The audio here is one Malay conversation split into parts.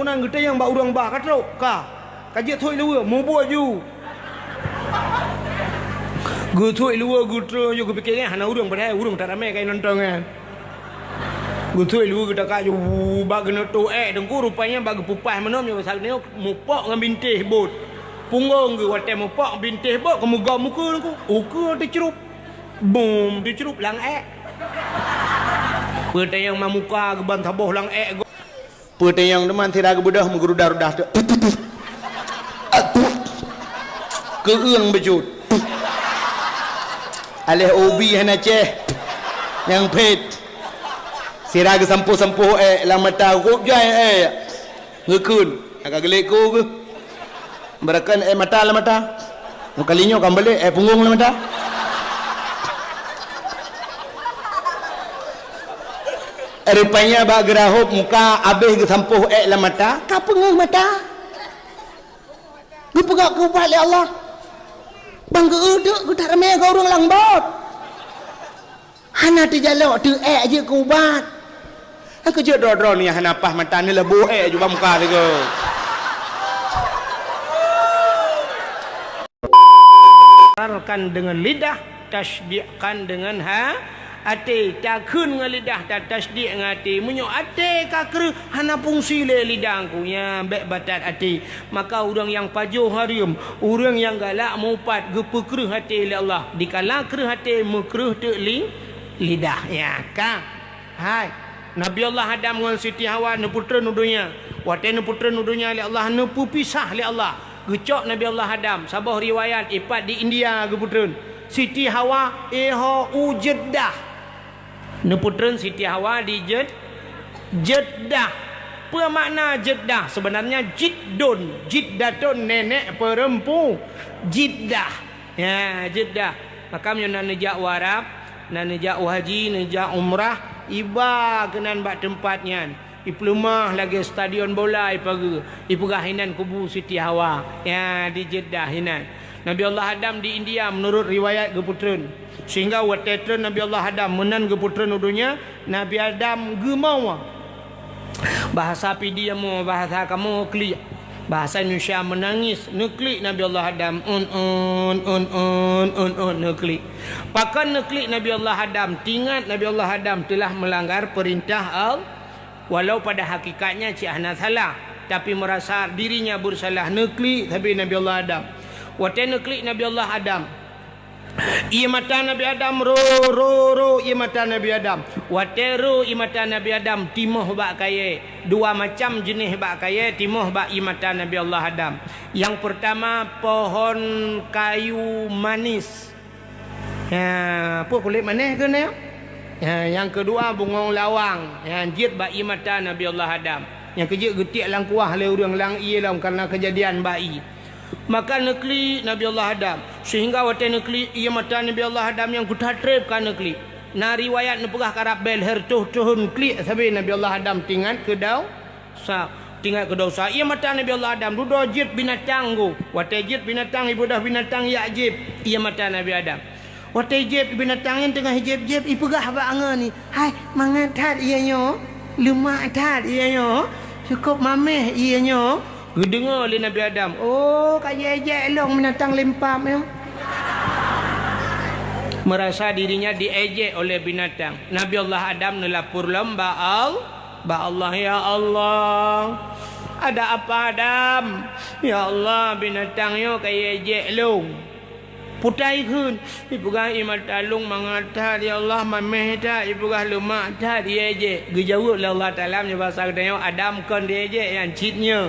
kuna ngita yang ba urang ba katro ka kajia thoi lu mo bo ju gu thoi lu gu tro yo gu pikir hana urang pada urang tak ramai kai nonton kan gu thoi lu kita ka ju ba gena to dengku rupanya ba pupas menom yo pasal ni mo pok ngan bintih bot punggung gu wate mo pok bintih bot kamu gam muka ku uka dicerup bom dicerup lang Pertanyang mamuka ke bantaboh lang Pertanyang teman tidak kebudah menggerudah-rudah keung bejut alih obi hana ceh yang pet sirah ke sampuh-sampuh lang mata rup jai ngekun agak gelik ku ke berakan mata lah mata kalinya kan balik punggung lah mata rupanya bak gerahuk muka habis ke sampuh lah mata ka pengeng mata gu pegak ku buat oleh Allah bang ke uduk ku tak ramai kau orang langbot hana terjalok tu je ku buat aku je dodro ni hana pah mata ni lebu juga muka dia ke dengan lidah tasdiqkan dengan ati takun dengan lidah tak tasdik dengan ati munyo ati kakru hana fungsi le lidah ku nya bek batat ati maka orang yang pajuh harium orang yang galak mupat gepekruh hati le Allah dikala kruh hati mekruh tu lidah ya ka hai Nabi Allah Adam dengan Siti Hawa ne putra nudunya wate ne putra nudunya le Allah ne pisah le Allah gecok Nabi Allah Adam sabah riwayat ipat di India ge putreun Siti Hawa ujeddah ne putreun Siti Hawa di Jeddah. Apa makna Jeddah? Sebenarnya jiddatun nenek perempuan. Jeddah. Ya, Jeddah. Maka nak nejak warab, nak nejak haji, nejak umrah, iba kenan bak tempatnya. Iplumah lagi stadion bola ipegah hinan kubu Siti Hawa. Ya, di Jeddah hinan. Nabi Allah Adam di India menurut riwayat geputreun sehingga watetreun Nabi Allah Adam menan geputreun udunya Nabi Adam gemau bahasa pidia mu bahasa kamu kli bahasa Indonesia menangis neklik Nabi Allah Adam neklik pakan neklik Nabi Allah Adam tingat Nabi Allah Adam telah melanggar perintah Allah walau pada hakikatnya cihana salah tapi merasa dirinya bersalah neklik tapi Nabi Allah Adam Watena klik Nabi Allah Adam. Ia mata Nabi Adam ro ia mata Nabi Adam. Wateru ia mata Nabi Adam timoh bak kaya. Dua macam jenis bak kaya timoh bak ia mata Nabi Allah Adam. Yang pertama pohon kayu manis. Ya, apa kulit manis ke ni? Ya, yang kedua bungong lawang. Yang jit bak ia mata Nabi Allah Adam. Yang kejut getik lang kuah le urang lang ia lah karena kejadian bayi. Maka nekli Nabi Allah Adam sehingga waktu nekli ia mata Nabi Allah Adam yang kutatrip kan nekli na riwayat nepegah karab bel hertuh tuhun kli sampai Nabi Allah Adam tinggal ke dau sa tinggal ke dosa ia mata Nabi Allah Adam dudo jit binatang go waktu jit binatang ibu dah binatang ya jib ia mata Nabi Adam waktu jib binatang yang tengah jib ipegah ba anga ni hai mangatat ia nyo lemak tat ia nyo cukup mameh ia nyo dengar oleh Nabi Adam. Oh, kaya ejek long binatang lempam ya. Merasa dirinya diejek oleh binatang. Nabi Allah Adam nelapur lamba Allah ya Allah. Ada apa Adam? Ya Allah binatang yo kaya ejek long. Putai kun. Ipugah imat talung mangatar ya Allah mameh dah ipugah lemak dah diejek. Gejawab oleh Allah Taala nya bahasa kedanya Adam kon diejek yang citnya.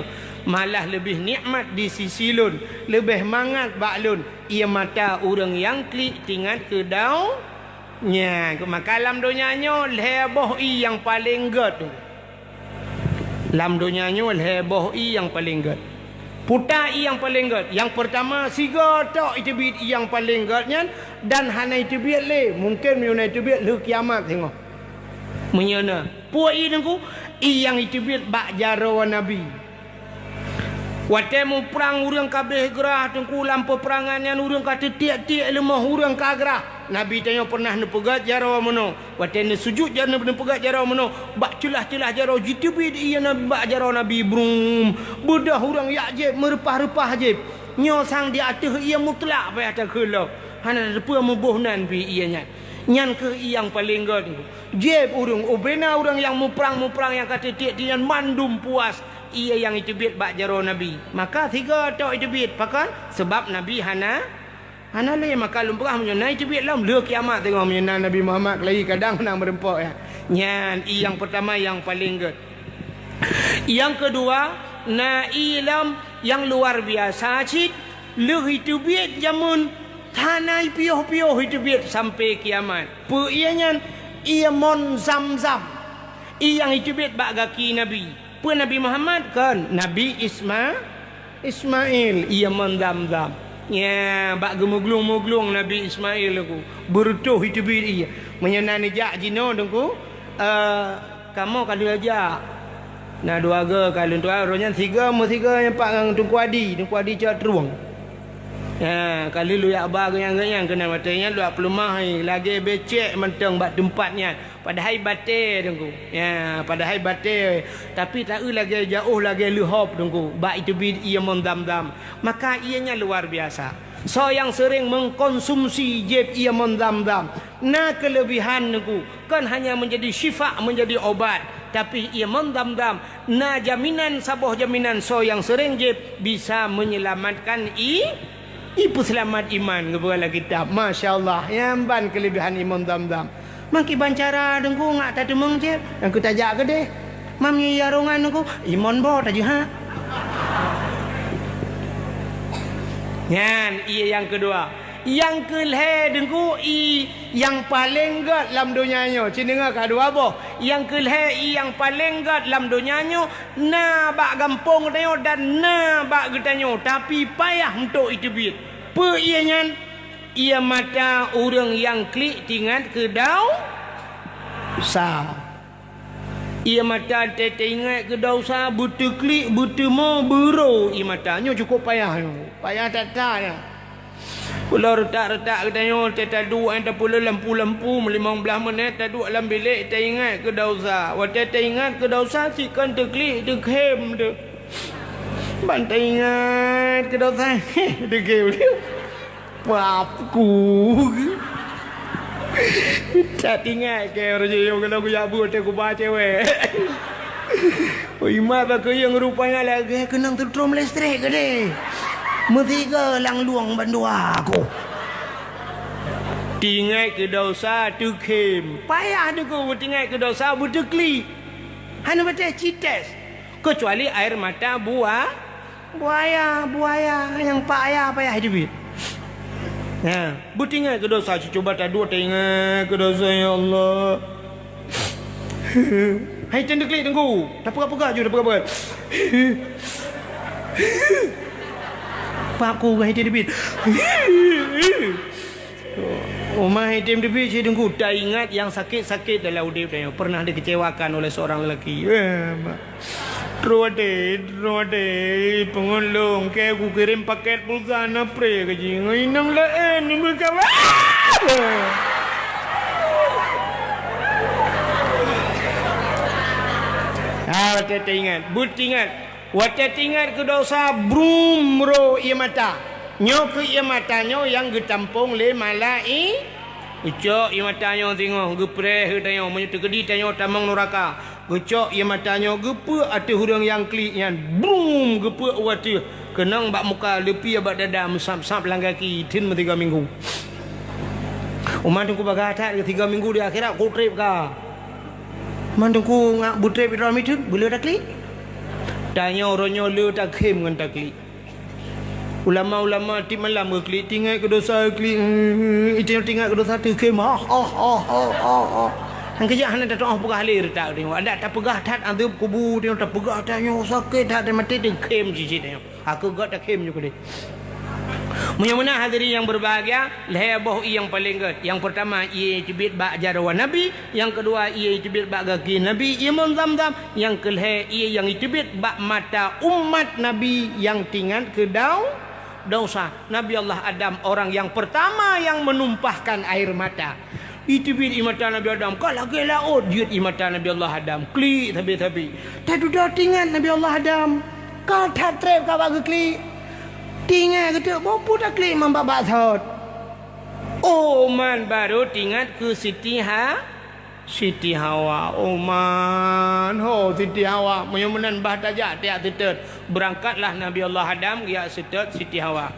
Malah lebih nikmat di sisi lun lebih mangat baklun ia mata orang yang klik tingkat ke dau nya maka lam donyanya heboh yang paling ged lam donyanya heboh yang paling ged putai yang paling ged yang pertama siga tok itu bit yang paling gednya dan hana itu bit le mungkin meuna itu bit le kiamat tengok menyana puai nengku yang itu bit bak jaro nabi Watemu perang urang kabeh gerah tengku lampu perangan yang urang kata tiak-tiak lemah urang kagrah Nabi tanya pernah nu pegat jaro mono. Watene sujud jana nu pegat jaro mono. Bak celah-celah jaro jitubid iya nabi bak jaro nabi brum. Budah urang yak je merepah-repah je. Nyo sang di atas ia mutlak pai atas kelo. Hana depa mubuhnan pi iya nya. Nyan ke yang paling god. Jeb urang obena urang yang muprang-muprang yang kata tiak-tiak mandum puas. Ia yang itu bit bak jaro Nabi. Maka tiga tok itu bit. Pakan sebab Nabi hana le maka lumprah menyena itu bit lam le kiamat tengok menyena Nabi Muhammad lagi kadang nang merempok ya. Nyan yang pertama yang paling good. Yang kedua na ilam yang luar biasa cit le itu bit jamun tanai pioh-pioh itu bit sampai kiamat. Pu ianya ia mon zam-zam. Yang itu bit bak gaki Nabi. Pun Nabi Muhammad kan Nabi Ismail ia mendam-dam ya bak gemuglung-muglung Nabi Ismail aku bertuh itu biri menyenani jak jino dengku kamu kalau aja nah dua ga kalau tu ronya tiga yang pak ngang tungku adi cat ruang ya kali lu yak ba yang kena matanya lu pelumah lagi becek mentang bak tempatnya padahal bate dengku ya padahal bate tapi tak lagi jauh lagi luhop dengku bak itu bid ia mendam-dam maka ianya luar biasa so yang sering mengkonsumsi jeb ia mendam-dam nah kelebihan dengku kan hanya menjadi syifa menjadi obat tapi ia mendam-dam nah jaminan saboh jaminan so yang sering jeb bisa menyelamatkan ibu selamat iman kepada kitab masya-Allah yang ban kelebihan imam dam-dam maki bancara dengku ngak tak temeng je aku tajak gede mami yarongan dengku iman bo taji ha nyan iya yang kedua yang kelhe dengku yang paling gat dalam dunianyo cendengar ka dua boh yang kelhe yang paling gat dalam dunianyo na bak gampung tayo dan na bak getanyo tapi payah untuk itu bit pe ianya ia mata orang yang klik tingat ke dau sa ia mata tete ingat ke dau sa buta klik buta mo bero ia matanya cukup payah tak ya Pulau retak-retak katanya tak duduk tak pula lampu-lampu 15 minit tak duduk dalam bilik tak ingat ke dausa. Waktu tak ingat ke dausa sikan terklik terkem tu. Bantai ingat ke dausa terkem tu. Papku. Tak ingat ke orang je kalau aku jabut aku baca cewek. Oh imat aku yang rupanya lagi kenang tertrom listrik ke deh. Metiga lang luang bandua aku. Tinggal ke dosa tu kem. Payah tu kau tinggal ke dosa butuh kli. Hanya betul cites. Kecuali air mata buaya yang payah hidup. Ya, tinggal ke dosa coba tak dua tinggal ke dosa ya Allah. Hai tanda klik tunggu. Tak pegang je, tak pegang. Papku gaya debit. Oh mai dem debit saya tunggu tak ingat yang sakit-sakit dalam udip dia pernah dikecewakan oleh seorang lelaki. Rode pengolong ke aku kirim paket pulsa na pre ke jing inang lain ni berkawan. Tak ingat, ingat. Waktu ingat ke dosa brumro ia mata. Nyo ke ia matanya yang getampung le malai. Ucok ia matanya tengok gepreh tanya menyetu gedi tanya tamang neraka. Ucok ia matanya gepe atu hurang yang klik yang brum gepe wati. Kenang bak muka lepi bak dada mesap-sap lang kaki tin 3 minggu. Umat ku bagatat 3 minggu di akhirat ku trip ka. Mandungku ngak butrip ira mitun boleh dak klik. Tanya orangnya le tak kem dengan tak klik. Ulama-ulama ti malam ke klik tinggal ke dosa klik itu tinggal ke dosa tu kem hang kerja hang tak tahu pegah lir tak tengok ada tak pegah tat adub kubu tengok tak pegah tanya sakit tak mati tu kem cici tengok aku gak tak kem juga deh. Mudah-mudahan hadirin yang berbahagia, leheboh yang paling good. Yang pertama ia cibit bak jarawan Nabi, yang kedua ia cibit bak kaki Nabi, ia menzam-zam, yang kelih ia yang cibit bak mata umat Nabi yang tinggal ke dosa. Nabi Allah Adam orang yang pertama yang menumpahkan air mata. Itu bil mata Nabi Adam. Kalau lagi laut dia mata Nabi Allah Adam. Klik tapi. Tak dah tinggal Nabi Allah Adam. Kau tak trap kau bagi klik. Tinggal kata bopu tak klik membabak thot. Oh man baru tinggal ke Siti Hawa. Oh man, Siti Hawa menyumenan bah tajak tiak tetet. Berangkatlah Nabi Allah Adam ya setet Siti Hawa.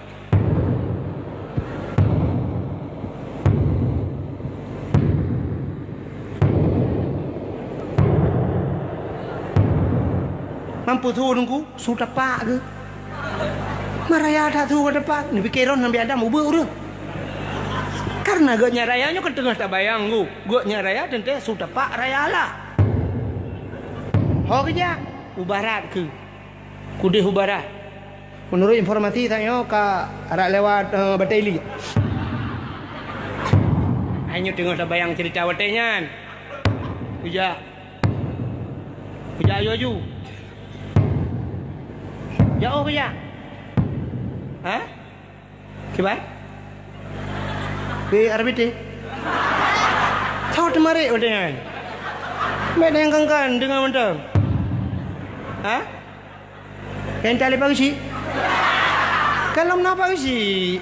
Mampu tu nunggu sudah pak ke? Maraya tak tu ke depan. Ni pikiran Nabi Adam ubah udah. Karena gaknya rayanya kan tengah tak bayang ku. Gaknya raya tentu sudah pak raya lah. Ho kerja ubarat ke. Kudih ubarat. Menurut informasi saya ke arah lewat Bateli. Hanya tengah tak bayang cerita watenya. Kerja aju. Jauh kerja. Hah? Kibat? Di RBT. Tahu temari udah. Mana yang kangkan dengan mentang? Hah? Yang tali pagi sih? Kalau menapa sih?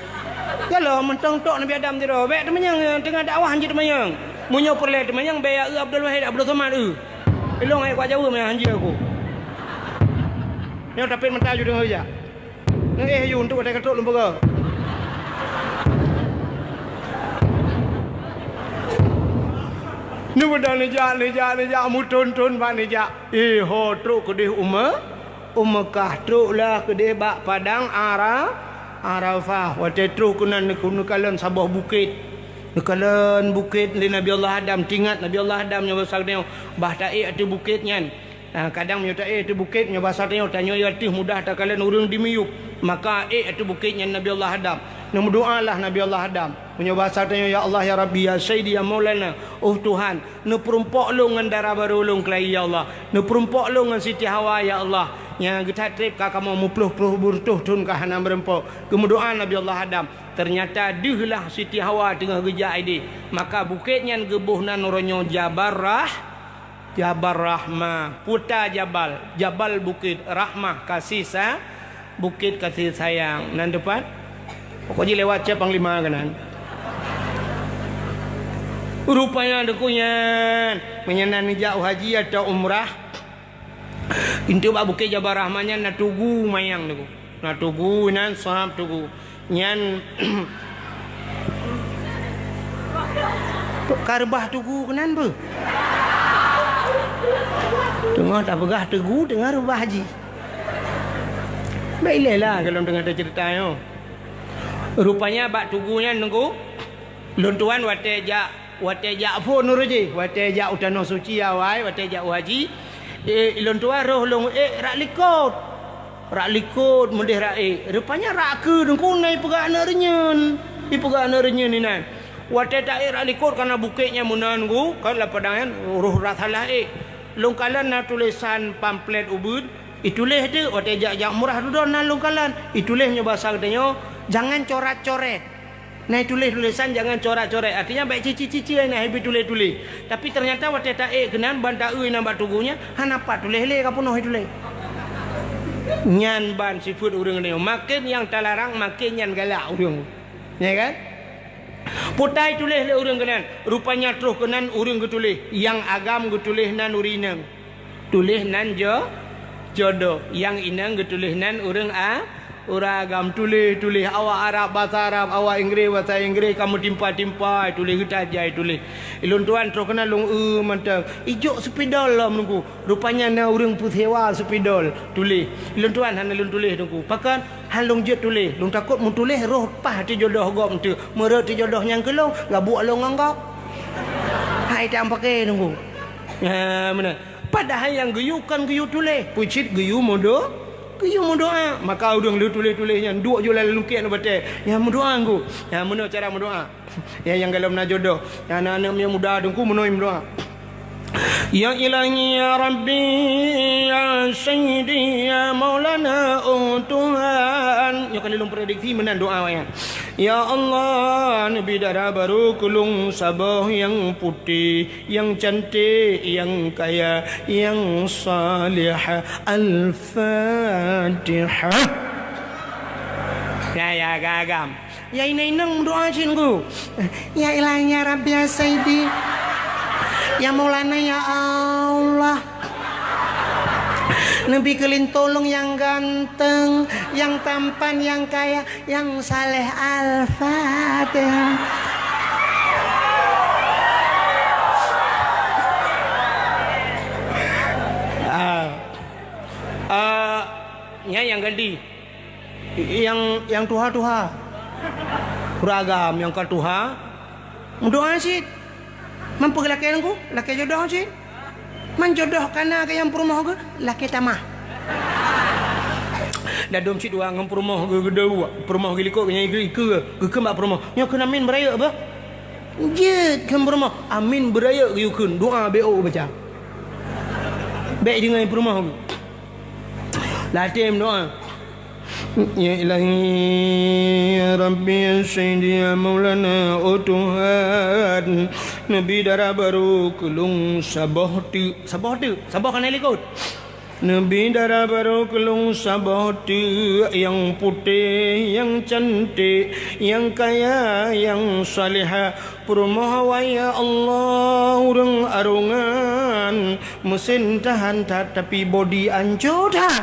Kalau mentang tok Nabi Adam tu, baik temanyang tengah dakwah hanji temanyang. Munyo perle temanyang baik Abdul Wahid Abdul Somad Elong ai kuat jauh memang hanji aku. Ni tapi mental juga dengar aja. Ni you untuk ada ketuk lembaga. Ni mudah ni ja mutun ban ni ja. Ho truk ke di Ummah truk lah ke di bak padang Arafah. Wate truk kunan kalan sabah bukit. Nekalan bukit di Nabi Allah Adam tingat Nabi Allah Adam nya besar dia bah taik atu bukit nyan. Kadang menyuta atu bukit nya bahasa dia tanya ya tih mudah tak kalian urang dimiyuk. Maka atu bukit nya Nabi Allah Adam. Nama doalah Nabi Allah Adam. Punya bahasa dia ya Allah ya Rabbi ya Sayyidi ya Maulana. Oh Tuhan, ne perumpok lu ngan darah barulung kelai ya Allah. Ne perumpok lu ngan Siti Hawa ya Allah. Yang kita trip ka kamu mupluh-pluh burtuh tun ka hana merempok. Kemudian Nabi Allah Adam. Ternyata dihlah Siti Hawa tengah gejak ini. Maka bukitnya gebuhna nuronyo Jabal Rahmah, Puta Jabal Bukit Rahmah kasih bukit kasih sayang. Nan depan pokoknya lewat ce panglima kanan. Rupanya dekunya menyenan jauh haji atau umrah. Intu ba bukit Jabal Rahmahnya natugu mayang deku. Natugu nan sahab tugu. Nyan karbah tugu kanan be. Tengah tak pegah teguh tengah rubah haji. Baiklah kalau tengah ada cerita yo. Rupanya bak tugunya nunggu luntuan wate jak pun nuruji wate jak utano suci awai wate jak haji luntuan roh long rak likut mendih rak rupanya rak ke nunggu nai pegah narenyen di pegah narenyen ni nan wate tak rak likut karena bukitnya munangu kan la padangan roh rathalah longkalan na tulisan pamflet ubud itulah tu wate jak murah tu don nan longkalan itulahnya bahasa katanya jangan coret-coret. Nah tulisan jangan coret-coret. Artinya baik cici-cici nak habis tulis. Tapi ternyata wate tak kenan ban tak nampak tugunya hanapa tulis le ka punoh tulis. Nyan ban sifut urang ni. Makin yang terlarang makin nyan galak urang. Ya kan? Putai tulis le urang kenan. Rupanya terus kenan urang getulis. Yang agam getulis nan urinang. Tulis nan jodoh. Yang inang getulis nan urang agam tulis awak Arab bahasa Arab awak Inggeris bahasa Inggeris kamu timpa tulis kita aja tulis ilun tuan terus kena long mantap ijo sepidol lah menunggu rupanya na urang puthewa sepidol tulis ilun tuan hana ilun tulis nunggu pakan halong je tulis long takut mu tulis roh pah ti jodoh gom tu merot ti jodoh yang kelong gabuk long anggap hai tak pakai nunggu mana padahal yang geyu kan geyu tulis pucit geyu modo Kaya mau doa, maka udang lu tulis-tulisnya dua jual lukit nak baca. Ya mau doa aku. Ya mana cara mau doa? Ya yang kalau nak jodoh, yang anak-anak yang muda dengku mau doa. Ya ilahi ya Rabbi ya Sayyidi ya Maulana oh Tuhan nyo kalilong prediksi menan doa ya. Ya Allah, Nabi darah baru kulung sabah yang putih, yang cantik, yang kaya, yang salih. Al-Fatihah. Ya gagam. Ya inang doa cinggu. Ya ilahi ya Rabbi ya Sayyidi. Ya Maulana ya Allah. Nabi kelin tolong yang ganteng, yang tampan, yang kaya, yang saleh. Al-Fatihah. Ya yang ganti. Yang tuha beragam yang ke tuha. Doa sih. Mampu laki aku, laki jodoh sih. Menjodoh kana ke yang perumah ke laki tamah. Dah dom si dua ngam perumah ke gedau, perumah ke liko nya ke mak perumah. Nya kena amin beraya apa? Je ke perumah. Amin beraya ke yukun. Doa BO baca. Baik dengan perumah ke. Latim doa. Ya ilahi ya Rabbi ya Sayyidi ya Maulana o Tuhan Nabi darah baru kelung sabah kan helikot Nabi darah baru kelung sabah yang putih yang cantik yang kaya yang salihah Permohon ya Allah urang arungan mesin tahan tapi body ancur dah.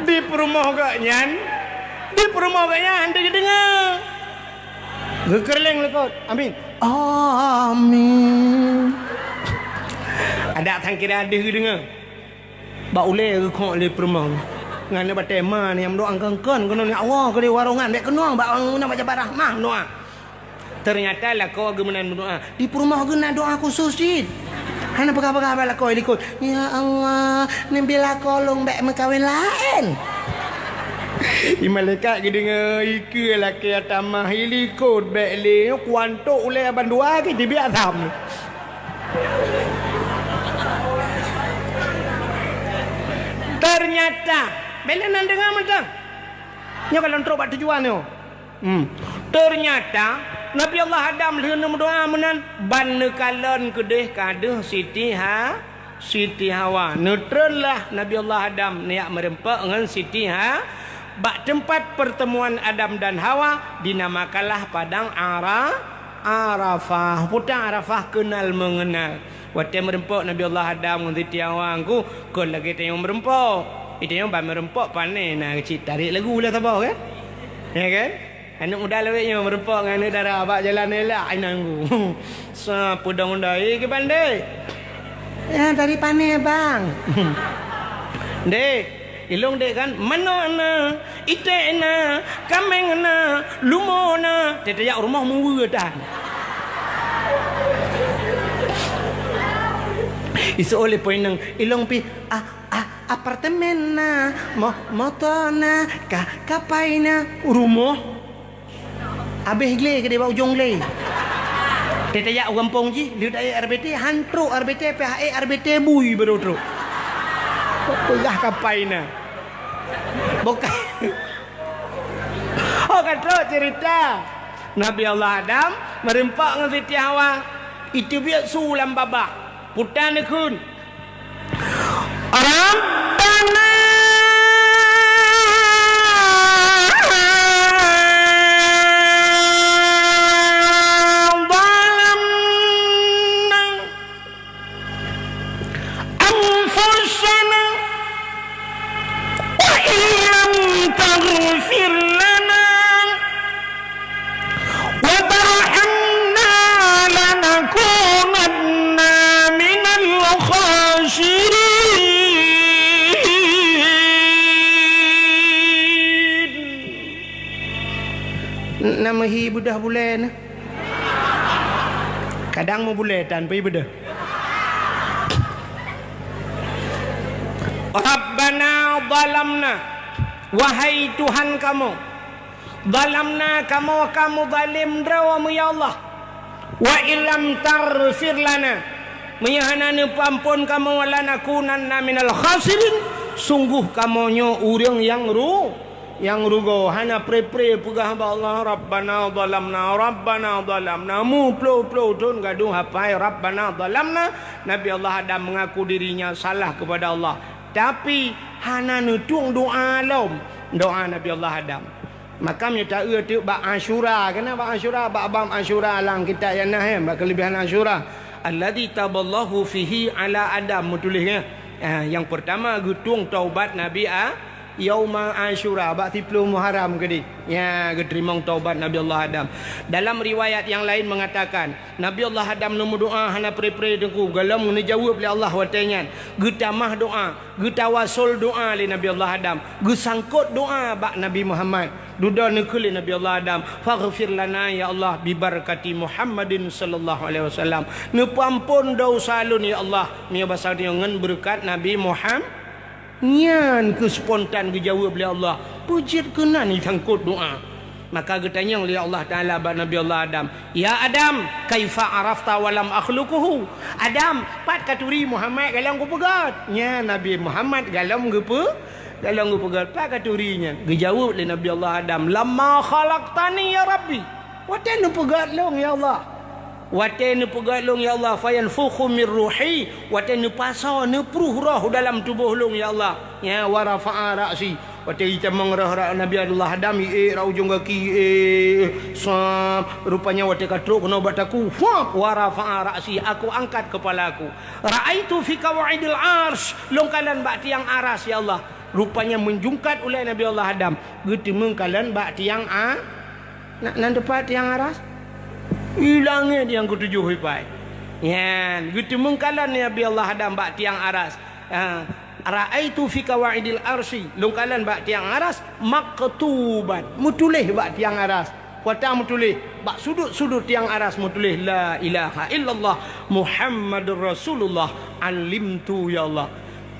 Di perumah gaknya anda dengar. Gekerleng lekot. Amin. Amin. Ada tang kira ada dengar. Ba ule kok le perumah. Ngan ba tema ni am doang kengkon kono ni Allah ke warungan dek kenong ba nak baca barahmah doa. Ternyata lah kau gemenan doa. Di perumah guna doa khusus dit. Hana pegah-pegah bala kau ikut. Ya Allah, nimbilah kolong bek mekawin lain. I malaikat ke dengar ike laki atamah ilikut bek le kuantuk oleh abang dua ke dia biar tam. Ternyata bila nan dengar macam nya kalau terobak tujuan tu. Ternyata Nabi Allah Adam leunum doa menan ban kalon kedeh kaduh Siti Hawa. Neutral lah Nabi Allah Adam niat merempak dengan Siti Bak tempat pertemuan Adam dan Hawa dinamakanlah padang Arafah. Putang Arafah kenal mengenal. Waktu merempok Nabi Allah Adam dengan Siti Hawa ku kon lagi tengok merempok. Itu yang ba merempok pandai nak cik tarik lagu lah tabau kan? Ya kan? Anak muda leweknya merempok dengan anak darah abak jalan elak inangku. Sa pudang-undai ke pandai? Ya dari pandai bang. Dek ilong dek kan mana na ite na kameng na lumo na tetayak rumah muwe dah iso oleh poin nang ilong pi apartemen na motor na kapai na rumah abeh gle ke dia ujung gle tetayak gampong ji liu dai RBT hantru RBT PHE RBT bui berotro pegah kapai na bukan. Oh kata cerita Nabi Allah Adam merempak dengan Siti Hawa. Itu biar sulam babak putan kun Rabbana اغفر لنا وترحمنا لنكونن من الخاسرين. Nama hi budah bulan. Kadang mau buletan pi budah. Rabbana zalamna. Wahai Tuhan kamu, zalamna kamu zalim drawamu ya Allah. wa illam taghfir lana menyahanana pampun kamu walana kunanna minal khasirin sungguh kamonyo urang yang rugo hana pre-pre pegah ba Allah rabbana dhalamna mu plo don gaduh hapai rabbana dhalamna. Nabi Allah Adam mengaku dirinya salah kepada Allah, tapi hana nutung doa doa Nabi Allah Adam. Makamnya tak erti ba Asyura, kenapa Asyura ba abam Asyura lang kita yang nah ba kelebihan Asyura alladzi taballahu fihi ala Adam tulisnya. Yang pertama gutung taubat Nabi Yauma Asyura bak 30 Muharram gedi. Ya, geterimong taubat Nabi Allah Adam. Dalam riwayat yang lain mengatakan Nabi Allah Adam nemu doa hana pre-pre dengku galam ngene jawab oleh Allah watenyan. Getamah doa, getawasul doa li Nabi Allah Adam. Gesangkut doa bak Nabi Muhammad. Duda nekeli Nabi Allah Adam, faghfir lana ya Allah bi barakati Muhammadin sallallahu alaihi wasallam. Nepampun dosa lun ya Allah. Mia basal ngen berkat Nabi Muhammad. Nyan ke spontan dijawab oleh Allah. Pujit kena ni sangkut doa. Maka getanya oleh Allah Ta'ala bak Nabi Allah Adam, ya Adam kaifa arafta walam akhluquhu. Adam pat katuri Muhammad galang ku pegat. Nya Nabi Muhammad galang ku pegat pat katurinya. Dijawab oleh Nabi Allah Adam, lamma khalaqtani ya Rabbi. Wate nu pegat long ya Allah. Wate nu pegat long ya Allah, fayanfukhu min ruhi. Wate nu pasau nu pruh roh dalam tubuh long ya Allah. Ya wa rafa'a ra'si. Wate kita mengerah Nabi Allah Adam ra ujung kaki sam rupanya wate katruk kena bataku. Wa rafa'a ra'si, aku angkat kepalaku. Ra'aitu fi qawaidil arsh, longkalan bak tiang aras ya Allah. Rupanya menjungkat oleh Nabi Allah Adam. Getemeng kalan bak tiang nak depat tiang aras. Hilangnya yang ketujuh hipai. Ya, gitu mengkalan Nabi Allah Adam bak tiang aras. Ra'aitu fi qawaidil arsy, lungkalan bak tiang aras maktuban. Mutulih bak tiang aras. Watang mutulih bak sudut-sudut tiang aras mutulih la ilaha illallah Muhammadur Rasulullah alimtu ya Allah.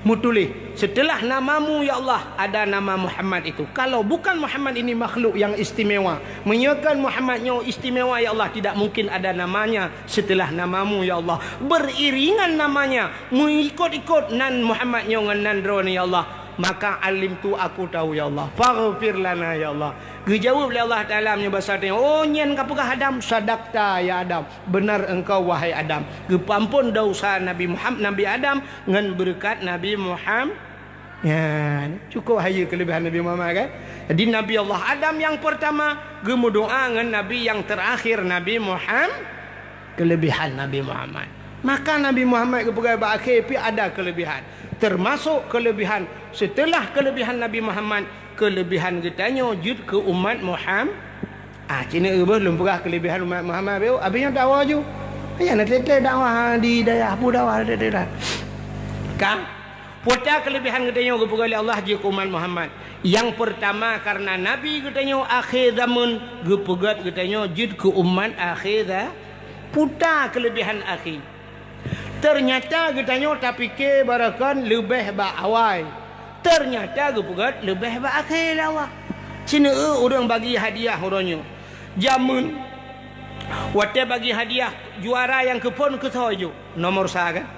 Mutulih setelah namamu ya Allah ada nama Muhammad itu. Kalau bukan Muhammad ini makhluk yang istimewa, menyakan Muhammadnya istimewa ya Allah, tidak mungkin ada namanya setelah namamu ya Allah. Beriringan namanya mengikut-ikut nan Muhammadnya dengan nan ya Allah. Maka alim tu aku tahu ya Allah. Faghfir lana ya Allah. Dijawab oleh Allah Ta'ala menyebasatnya, oh nyen kapukah Adam? Sadaqta ya Adam, benar engkau wahai Adam. Gepampun dosa Nabi Muhammad, Nabi Adam dengan berkat Nabi Muhammad. Ya, cukup haya kelebihan Nabi Muhammad kan. Jadi Nabi Allah Adam yang pertama, gemu doa dengan Nabi yang terakhir Nabi Muhammad. Kelebihan Nabi Muhammad. Maka Nabi Muhammad ke pegawai akhir pi ada kelebihan. Termasuk kelebihan setelah kelebihan Nabi Muhammad, kelebihan kitanya jud ke umat Muhammad. Cina belum pernah kelebihan umat Muhammad beu. Habisnya dakwah ju. Ya nak tetek dakwah di daerah pu dakwah dah. Kang, putra kelebihan kitanya ke pegawai Allah je ke umat Muhammad. Yang pertama karena Nabi kitanya akhir zaman, gepegat kitanya jud ke umat akhir dah. Putra kelebihan akhir. Ternyata kitanya tak fikir barakan lebih bak awal. Ternyata gepegat lebih bak akhir awal. Cina orang bagi hadiah orangnya. Jamun wate bagi hadiah juara yang kepon ketoju nomor saga.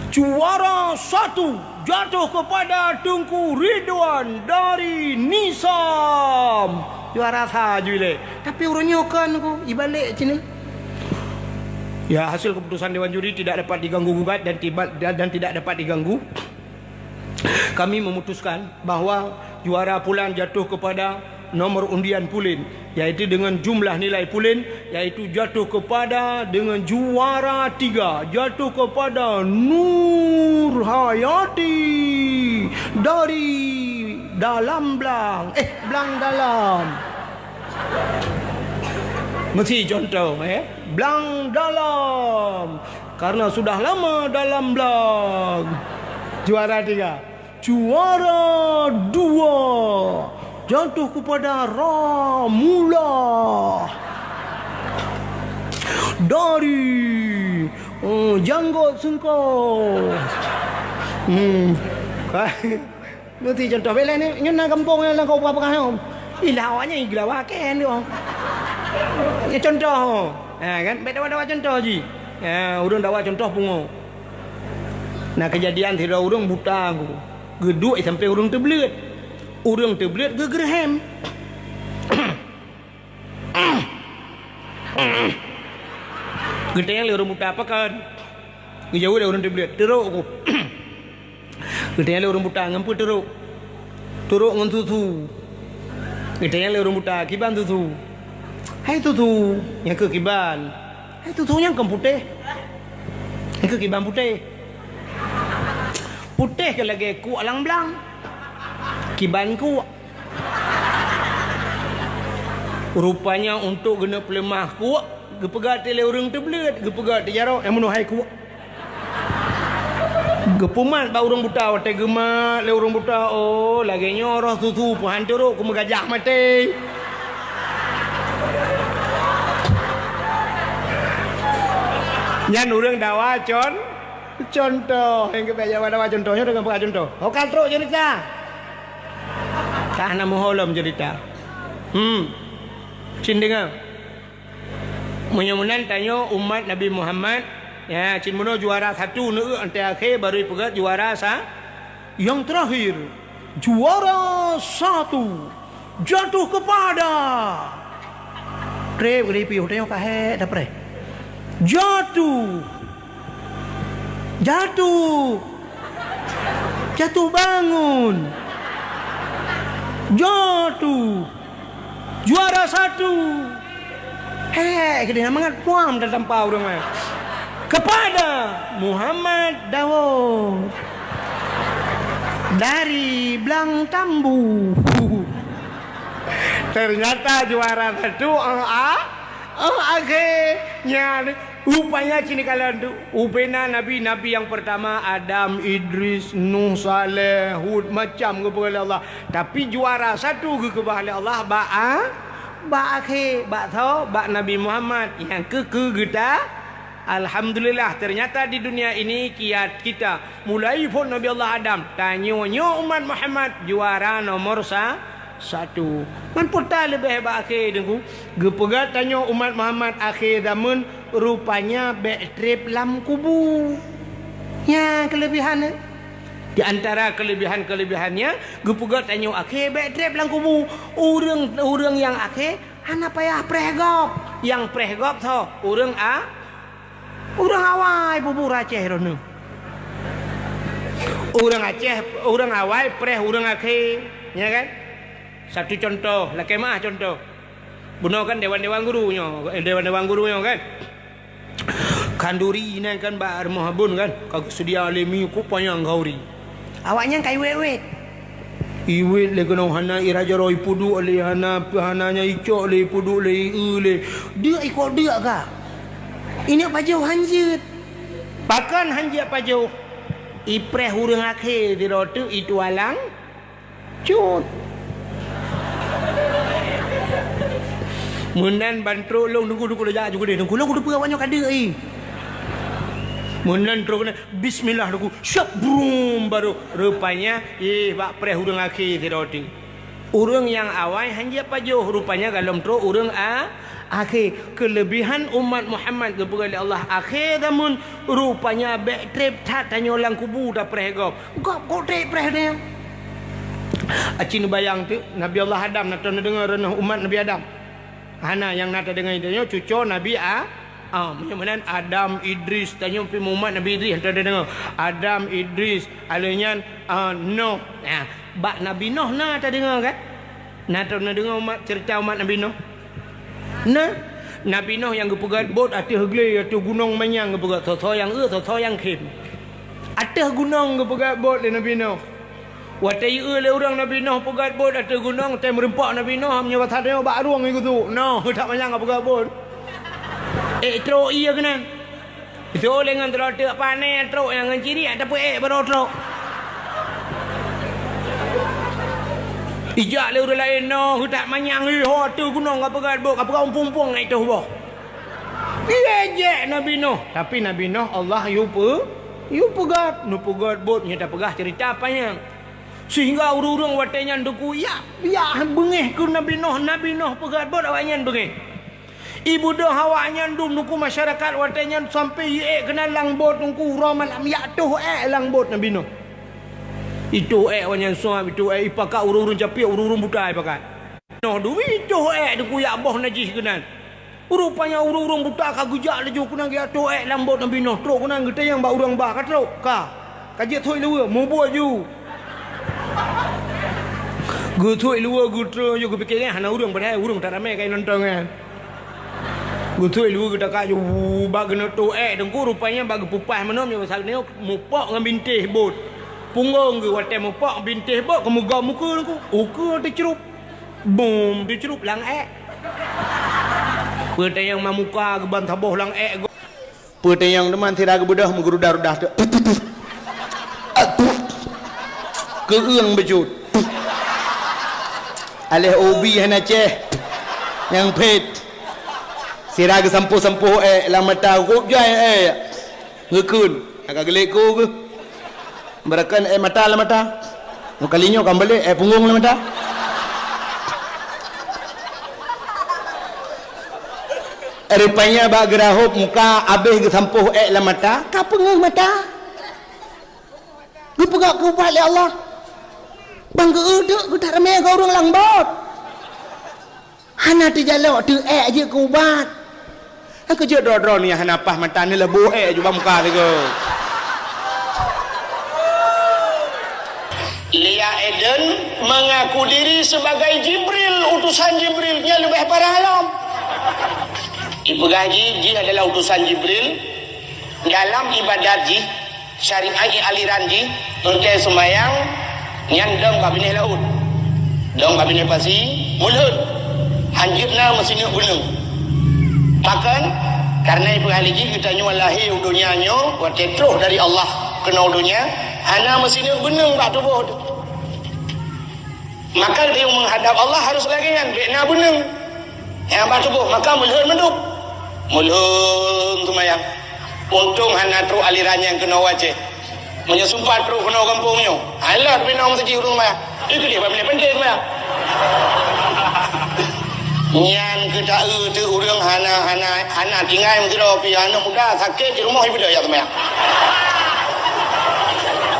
Juara 1 jatuh kepada Tunku Ridwan dari Nisam. Juara saja le. Tapi orangnya kan aku ibalik Cina. Ya, hasil keputusan Dewan Juri tidak dapat diganggu gugat dan tidak dapat diganggu. Kami memutuskan bahawa juara pulang jatuh kepada nomor undian pulin, yaitu dengan jumlah nilai pulin, yaitu jatuh kepada dengan juara 3, jatuh kepada Nur Hayati dari Dalam Blang Dalam. Mesti contoh Blang Dalam, karena sudah lama dalam Blang. Juara 3. Juara 2 jatuh kepada Ramula dari Janggut Sengkau. Nanti contoh bela ni nyana kampung yang kau apa kau ilawanya iglawaken dia. Ya contoh Kan baik dawa contoh ji. Urang dawa contoh pungo. Nah kejadian tidak urang buta aku. Geduk sampai urang terbelit. Urang terbelit gegerhem. Getanya urang buta apa kan? Ngejauh dah urang terbelit. Teruk aku. Getanya urang buta ngampu teruk. Teruk ngan susu. Getanya urang buta kiban susu. Hai susu yang ke kiban. Hai susu yang ke putih. Yang ke kiban putih. Putih ke lagi kuat lang belang. Kiban kuat. Rupanya untuk guna pelemah kuat. Gepegat le orang terbelit. Gepegat jarak yang menuhai kuat. Gepumat ba orang buta. Wate gemat le orang buta. Oh lagi nyoroh susu pun hanturuk. Kuma gajah mati. Nyan orang dawa contoh yang kebaca dawa contohnya dengan buka contoh. Hokal teruk cerita. Karena muholam cerita. Cin dengar. Menyamunan tanya umat Nabi Muhammad. Ya, cin mono juara satu nu ante akhir baru pegat juara yang terakhir. Juara satu jatuh kepada. Trep gripi hotel kahe dapre. Jatuh bangun, jatuh juara satu. Kena mangat puam dan tampau dong kepada Muhammad Dawud dari Blang Tambu. Ternyata juara satu akhirnya rupanya cini kalian tu upena nabi-nabi yang pertama Adam, Idris, Nuh, Saleh, Hud macam kepada Allah. Tapi juara satu kepada Allah akhir Nabi Muhammad yang kita alhamdulillah ternyata di dunia ini kiat kita mulai pun Nabi Allah Adam tanya umat Muhammad juara nomor satu. Man putar lebih hebat akhir dengku. Gepegat tanya umat Muhammad akhir zaman rupanya backtrip lam kubu. Ya kelebihannya. Di antara kelebihannya gepegat tanya akhir backtrip lam kubu. Urang yang akhir hana payah prehgop. Yang prehgop tho urang awai bubur Aceh rono. Urang awai preh urang akhir. Ya kan? Satu contoh, lah kemah contoh. Benar kan dewan-dewan gurunya kan. Kanduri ini kan bar mahabun kan. Kau sedia alimi ku payang gauri. Awaknya kai wewet. Iwet le kena hana iraja roi pudu le hananya icok le pudu le. Dia ikut dia ka. Ini pajau hanjit. Pakan hanjit pajau. Ipreh hurung akhir di rotu itu alang cut. Menan bantro long nunggu lejak juga deh. Nunggu long udah pegawainya kada Menan terus bismillah nunggu syap brum baru rupanya bak preh urang akhir tidak. Urang yang awal hanya pajuh rupanya galom terus urang akhir. Kelebihan umat Muhammad kepada Allah akhir namun rupanya backtrip tak tanya orang kubu dah preh gop. Gop trip preh dia. Acin bayang tu Nabi Allah Adam nak dengar umat Nabi Adam. Hana yang nak dengar itu cucu Nabi Menyamanan Adam Idris tanya pi Muhammad Nabi Idris tak dengar. Adam Idris alanya Nuh. Bak Nabi Nuh tak dengar kan? Nak dengar cerita umat Nabi Nuh. Nabi Nuh yang gepegat bot atas gle atas gunung manyang gepegat so yang so yang kim. Atas gunung gepegat bot le Nabi Nuh. Watai le orang Nabi Nuh pegat bot atas gunung tai merempak Nabi Nuh punya watak dia bak ruang gitu. No, tak manyang pegat bot. Truk iya kena. Itu dengan truk panen truk yang ciri ataupun baru truk. Ijak le orang lain no, tak manyang tu gunung apa pegat bot, apa umpung-umpung naik tu boh. Dia je Nabi Nuh. Tapi Nabi Nuh Allah yu pegat bot nya tak pegah cerita apanya. Sehingga urung-urung watenya duku ya bengih ku Nabi Nuh pegat bot awaknya bengih. Ibu dah hawanya dum nuku masyarakat watanya sampai kena langbot nuku malam ya tuh langbot nabi no. Itu wanyan suam itu ipaka urung-urung capia urung-urung budai pakai. No duit itu nuku ya boh najis kenan. Rupanya urung-urung buta kagujak leju kunang ya tuh lambot nabi no. Teruk kunang kita yang ba urang ba ka teruk ka. Kajet thoi lua mu buat ju. Gu thoi lua gu tro yo gu pikir hana urang badai urang tak ramai kai nonton kan. Gu thoi lua gu tak ju ba gena tu dengku rupanya bagi pupas menom yo pasal ni mupok ngan bintih bot. Punggung gu watai mupok bintih bot kemuga muka dengku. Uka tercerup. Boom tercerup lang Pete yang mamuka ke bantaboh lang Pete yang teman tidak ke bedah menggerudah-rudah tu. Keung bejut. Alih obi hana ceh yang pet. Sira ke sampuh-sampuh lang mata kok jai ngekun. Agak gelek ko ke. Berakan mata lang mata. Kalinya kembali punggung lang mata. Rupanya bak gerahop muka habis ke sampuh lah mata ka pengeng mata gu pegak ku balik Allah bang geuduk gu tak ramai ke orang langbot hana tu jalok tu je ku ubat aku je dro-dro ni hana pah mata ni lebu juga muka tu ke Lia Eden mengaku diri sebagai Jibril utusan Jibril nya lebih parah alam Ibegah ji adalah utusan Jibril dalam ibadat ji syariat aliran ji untuk sembahyang nyan dong kabineh laut dong kabineh pasi mulut hanjibna mesinnya gunung makan karena ibegah ji kita nyualahi dunia nyo buat tetruh dari Allah kena dunia hana mesinnya gunung bak tubuh maka dia menghadap Allah harus lagi kan bina gunung yang bak tubuh maka mulut menduk mulung tumayang untung hana tru alirannya yang kena wajah menyesumpat tru kena kampungnya alah bina orang sejih urung maya itu dia benda penting maya nyan kita tu urang hana tinggal mengkira pi hana muda sakit di rumah ibu dia ya tumayang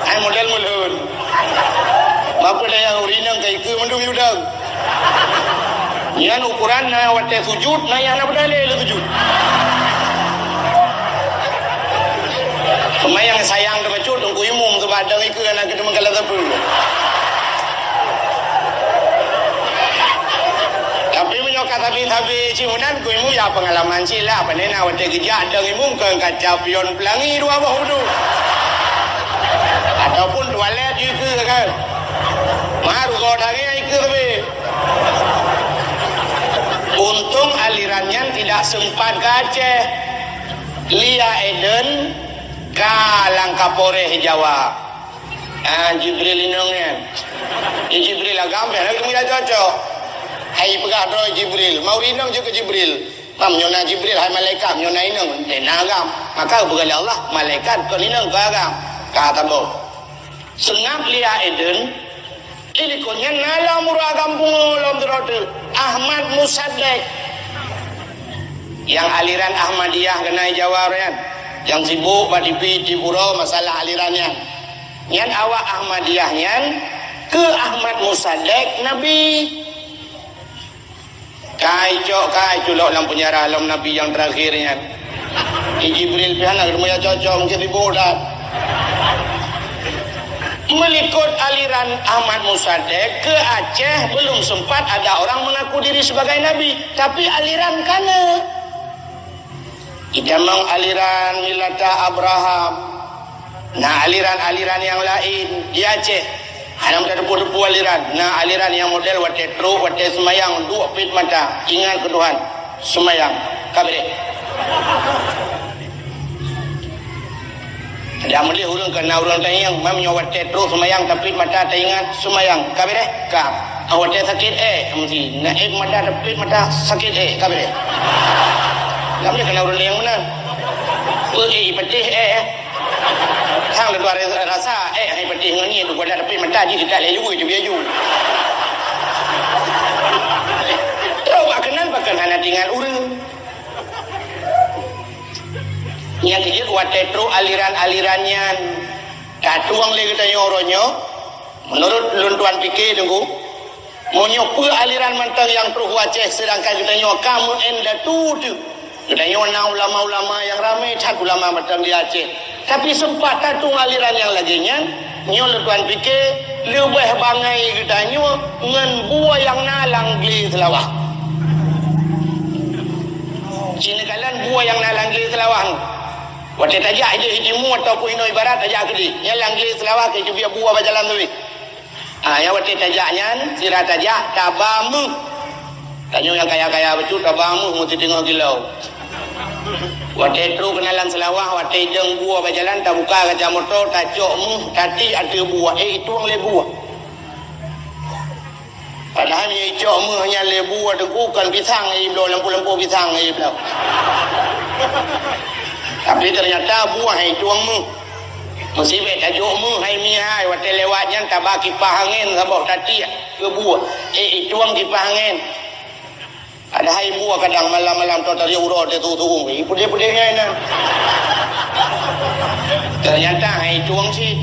ai model mulun bapa dia urinang kai ke mendung udang nyan ukuran na wate sujud na yang na bedale le sujud yang sayang de becut tungku imum tu badang iku nak kita mengkala tepu tapi menyokat tapi cimunan ku imu ya pengalaman sila apa nena wate gejak dang imum ke kaca pion pelangi dua bawah tu ataupun toilet iku kan maru kau dari iku tapi untung alirannya tidak sempat ke Aceh Lia Eden kalang kapore Jawa Jibril inongnya Jibril agam ya kita cocok hai pegah doa Jibril mau inong juga Jibril nyona Jibril hai malaikat nyona inong agam maka berkali Allah malaikat kau inong ke agam kata boh sengap Lia Eden ini konya nala murah kampung lom terotel Ahmad Musaddiq yang aliran Ahmadiyah kena Jawa kan yang sibuk pada di pura masalah alirannya yang awak Ahmadiyahnya ke Ahmad Musaddiq Nabi kai culok dalam penjara alam Nabi yang terakhirnya Jibril pihan nak rumah cocok mungkin dibodat melikut aliran Ahmad Musaddiq ke Aceh belum sempat ada orang mengaku diri sebagai Nabi tapi aliran kana idamang aliran milata Abraham nah aliran-aliran yang lain di Aceh ada depu-depu aliran nah aliran yang model wate tru wate semayang dua pit mata ingat ke Tuhan semayang kabeh ada mulih urang kena urang tayang mamnya wate terus semayang tapi mata tayingat semayang kabeh ka awate sakit mesti naik mata tapi mata sakit kabeh kami kena urang yang benar petih hang le luar rasa hai petih ngani tu gua tapi mata ji tidak le juga je biaju terus bak kenal bahkan hana tinggal urang yang kejut watetro aliran-alirannya katuang lagi kita nyoronyo menurut luntuan pikir tunggu menyopu aliran mentang yang terus waceh sedangkan kita nyo kamu enda tu kita nyo na ulama-ulama yang ramai cat ulama mentang di Aceh tapi sempat tatung aliran yang laginya nyo luntuan pikir lebih bangai kita nyo ngan buah yang nalang geli selawah sini kalian buah yang nalang geli selawah waktu tajak je hijimu ataupun ino ibarat tajak ke dia yang langgir selawah ke biar buah berjalan tu yang waktu tajaknya sirah tajak tabamu tanya yang kaya-kaya betul tabamu mesti tengok gilau waktu itu kenalan selawah waktu jeng buah berjalan tak buka kaca motor tak cokmu tadi ada buah itu yang le buah padahal ni cokmu hanya le buah bukan pisang belum lampu-lampu pisang belum tapi ternyata buah hai tuangmu mesti bet tajukmu hai mihai waktu lewatnya tabak kipas angin sabok tadi ke buah tuang kipas angin ada hai buah kadang malam-malam tu tadi urut dia tu pudih-pudihnya ini ternyata hai tuang si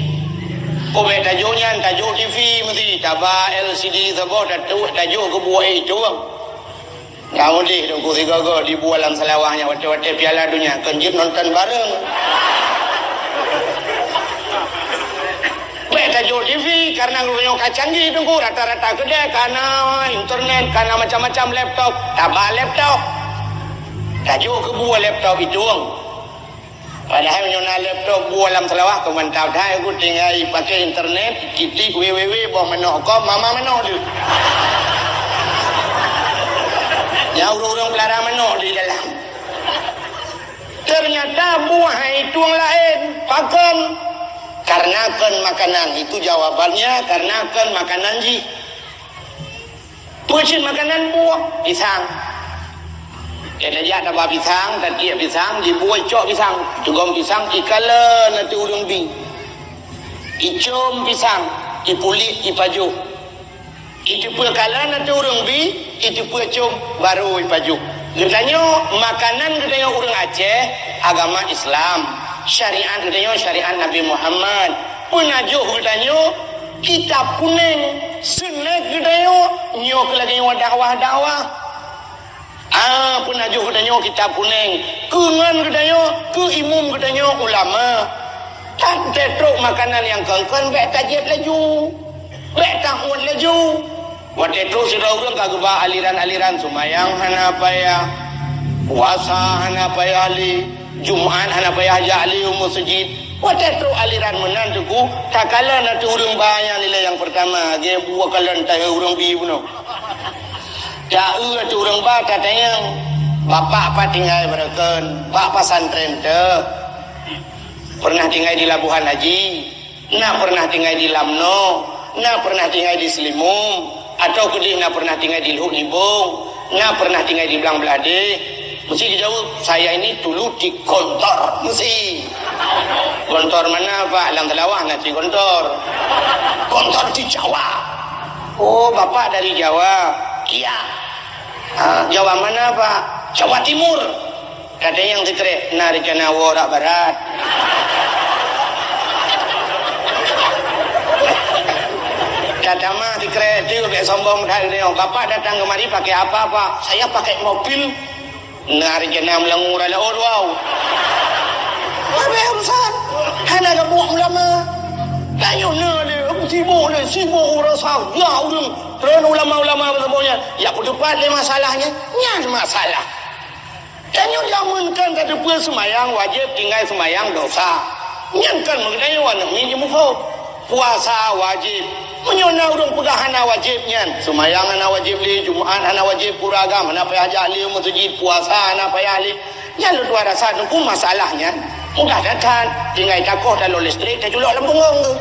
kau bet tajuknya tajuk TV mesti tabak LCD sabok tajuk ke buah tuang kamu deh tunggu si gogo di bualan selawahnya waktu-waktu piala dunia kenjut nonton bareng baik tajuk TV karena ngurunyong kacang gitu tunggu rata-rata gede karena internet karena macam-macam laptop tabah laptop tajuk ke buah laptop itu padahal nyona laptop bualan selawah kemantap dah aku tinggal pakai internet titik www bawah menokkom mama menok tu ya urung-urung pelara menok di dalam ternyata buah itu yang lain pakan karena kan makanan itu jawabannya karena kan makanan ji pucin makanan buah pisang kita jat ada pisang dan dia pisang di buah cok pisang tugom pisang ikala nanti urung bing icom pisang ipulik ipaju itu pun kala nanti urung bing itu pecum baru baju. Katanya makanan katanya orang Aceh agama Islam, syariat katanya syariat Nabi Muhammad. Penajuk katanya kitab kuning, senek katanya nyok lagi dakwah-dakwah. Penajuk katanya kitab kuning, kengan katanya ke imam katanya ulama. Tak tetruk makanan yang kengkan baik tajib laju, baik tahun laju. Waktu itu sudah orang kagubah aliran-aliran sumayang hana payah puasa hana payah ali Jumat hana payah ja'li masjid waktu itu aliran menan tuku tak kala nanti orang bayang nilai yang pertama dia buah kalan tak orang bibuno tak itu orang bah katanya bapak apa tinggal berakan bapak pesantren tu pernah tinggal di Labuhan Haji nak pernah tinggal di Lamno nak pernah tinggal di Selimum atau kedih nak pernah tinggal di Luhuk Nibung nak pernah tinggal di Belang Belade mesti dijawab saya ini dulu di Gontor mesti Gontor mana Pak Alang Telawah nanti Gontor di Jawa oh bapak dari Jawa iya Jawa mana Pak Jawa Timur katanya yang dikerek Narikana Warak Barat Datama di kredit lebih sombong dari dia. Bapak datang kemari pakai apa Pak? Saya pakai mobil. Nari kena melengur ala wow. Apa urusan? Hana ke buah ulama. Tanya ni, aku sibuk rasa. Ya ulun, terus ulama-ulama semuanya. Ya berdebat le masalahnya. Nyan masalah. Tanya zaman kan kata pun semayang wajib tinggal semayang dosa. Nyan kan mengenai wana minimum puasa wajib. Menyona urung pegang hana wajibnya semayang hana wajib li Jumat hana wajib puragam hana payah jahli masjid puasa hana payah li jangan luar rasa nunggu masalahnya mudah datang tinggal takoh dalam listrik tak julok lembungong tu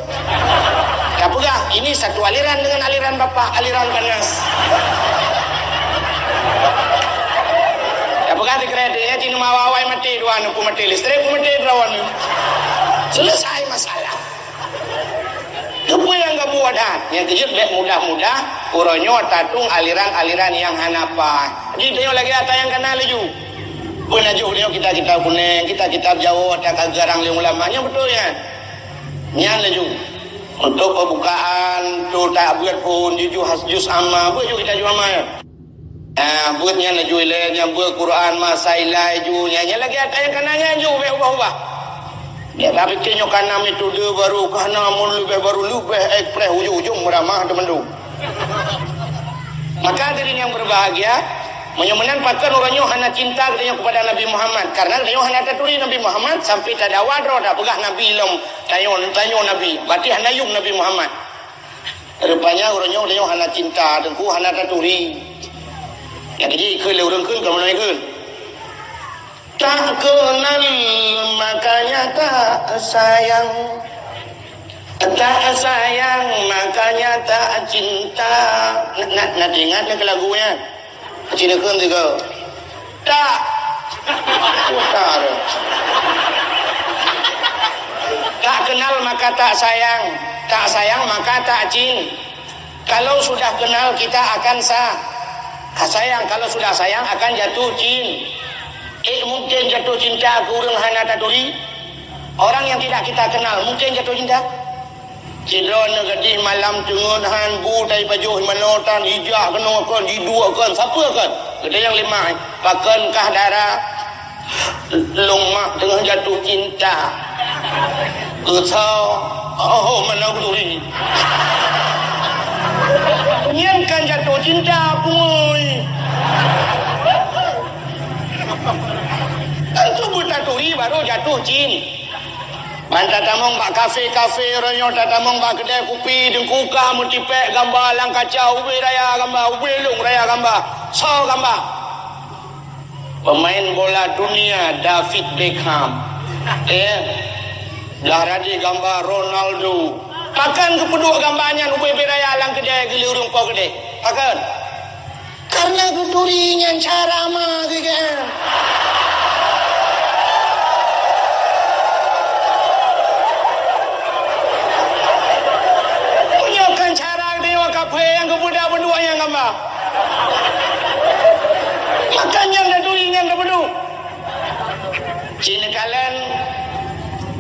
tak pegang ini satu aliran dengan aliran bapak aliran panas tak pegang di kreditnya cina mawawai mati dua nunggu mati listrik mati berawan selesai masalah apa yang kamu ada yang kejut mudah-mudah uronyo tatung aliran-aliran yang hanapa di tengok lagi ada yang kenal laju Penajuk dia kita kitab kuning, kita kitab Jawa, tak kagarang li ulamanya betul ya. Nyan laju. Untuk pembukaan tu tak buat pun juz amma, buat juga kita jual mana. Buat nyan laju ile, nyan buat Quran masailai ju, nyan lagi ada yang kananya ju be ubah-ubah. Ya tapi kenyo kanam itu dia baru kana mun lebih baru lebih ekspres ujung-ujung meramah teman-teman. Maka hadirin yang berbahagia, menyemenan pakan orangnya hana cinta kepada Nabi Muhammad, karena dia hana taturi Nabi Muhammad sampai tak ada wadro dah pegah Nabi ilmu tanyo Nabi berarti hana yum Nabi Muhammad. Rupanya orangnya dia hana cinta dengku hana taturi ya jadi keul urang keul kamu naik keul tak kenal makanya tak sayang, tak sayang makanya tak cinta. Nak ingat ke lagunya Cina kan juga tak putar tak kenal maka tak sayang, tak sayang maka tak cin. Kalau sudah kenal kita akan sayang, kalau sudah sayang akan jatuh cin. Mungkin jatuh cinta ke orang hana taturi. Orang yang tidak kita kenal mungkin jatuh cinta. Cidron gadih malam tengun han bu dai baju manotan hijak kena kan didua kan siapa kan gede yang lima pakan kah darah longmak tengah jatuh cinta oh mana turi nyen kan jatuh cinta puy itu buta turi baru jatuh cinta. Manta tamong bak kafe ranyo tatamong bak kedai kopi dengkuka mutipek gambar lang kacau ubi raya gambar ubi lung raya gambar so gambar pemain bola dunia David Beckham dah radi gambar Ronaldo pakan kepeduk gambarnya ubi raya lang kedai gelurung kau kedai pakan karena keturingan cara mah kan. Yang kemudah berdua yang gambar makanya dah turingan dah berdua Cina kalian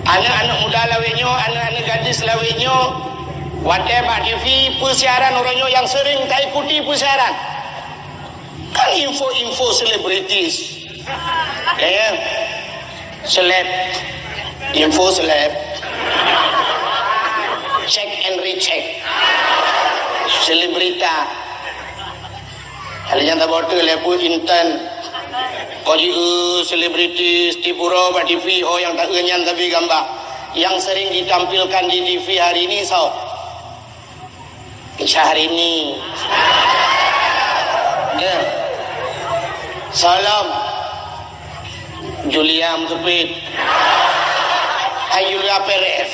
anak-anak muda lawiknya, anak-anak gadis lawiknya whatever TV persiaran orangnya yang sering tak ikuti persiaran kan info-info selebritis seleb info seleb check and recheck selebrita halinya tak bodoh lepu intan kau juga selebritis di pura di TV yang tak kenyan tapi gambar yang sering ditampilkan di TV hari ini Syahrini ya Salam Julia Mzupit Julia Perez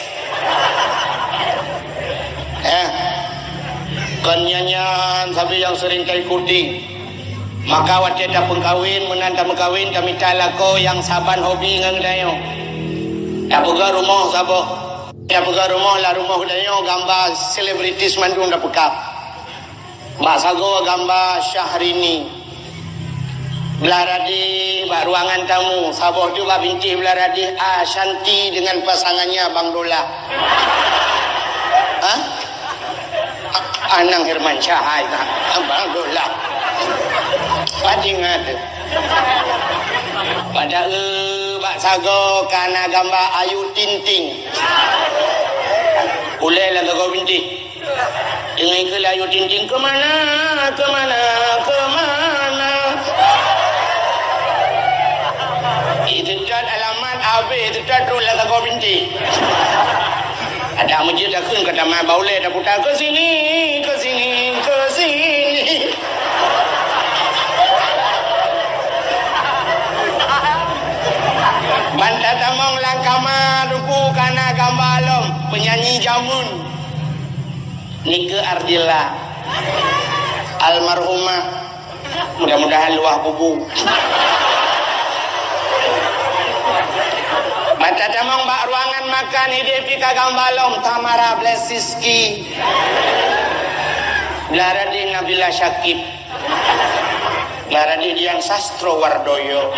kan nyanyian sabi yang sering kau ikuti maka wajah dah pengkawin menanda mengkawin kami talako yang saban hobi ngang dayo ya buka rumah sabo ya buka rumah lah rumah dayo gambar selebritis mandung dah pekap Mbak Sago gambar Syahrini belaradi bak ruangan tamu saboh juga binti belaradi Ashanti dengan pasangannya Bang Dola Anang Herman Syahai Bang Dola Pajingat pada Bak Sago karena gambar Ayu Tinting boleh lah kau binti dengan ke Ayu Tinting kemana itu cat alamat AB itu cat terus lah kau binti ada masjid dah kun kata mai baule dah putar ke sini Banta tamong langkama duku kana gambalom penyanyi jamun Nike Ardilla almarhumah mudah-mudahan luah bubu Banta tamong bak ruangan makan hidup pika gambalom Tamara Blesiski Blaradi Nabila Syakib Blaradi Dian Sastro Wardoyo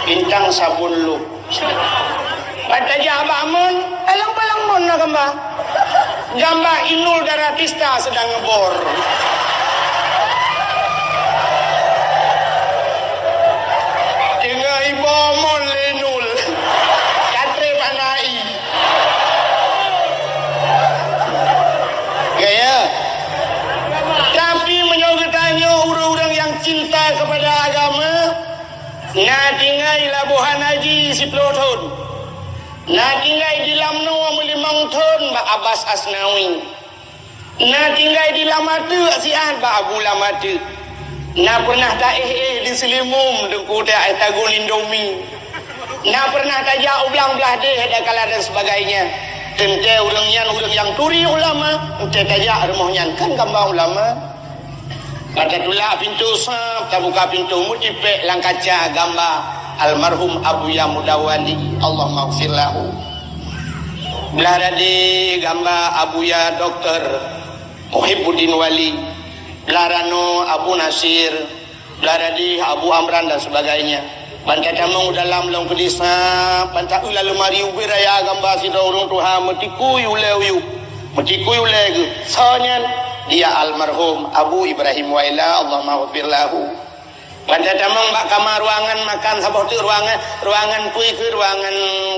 bintang sabun lu. Pada jabah mun, alang-alang mun na gambar. Gambar Inul Daratista sedang ngebor. Tinggal ibu mun lenul. Katre panai. Gaya. Tapi menyogetanya orang-orang yang cinta kepada agama, na tinggal labuhan haji 10 tahun. Na tinggal di Lamno 5 tahun Mbak Abbas Asnawi. Na tinggal di Lamatu Asian Mbak Abu Lamatu. Na pernah tak di Selimum dengku tak tagun Indomie. Na pernah tak jauh belang belah deh ada kala dan sebagainya. Tente orang yang turi ulama, tente tajak rumahnya kan gambar ulama. Pada tulak pintu sap, tak buka pintu mutipek lang kaca gambar almarhum Abuya Mudawali, Allah maghfir lahu. Belah radi gambar Abuya Dr. Muhibbuddin Wali, belah rano Abu Nasir, belah radi Abu Amran dan sebagainya. Bantai tamang dalam long kedisa, bantai ulalu mari ubiraya gambar si dorong Tuhan metiku yulew metiku yulew. Soalnya dia almarhum Abu Ibrahim Waila, Allah maghfir lahu. Pada tamang bak kamar ruangan makan sabah tu ruangan kui ke ruangan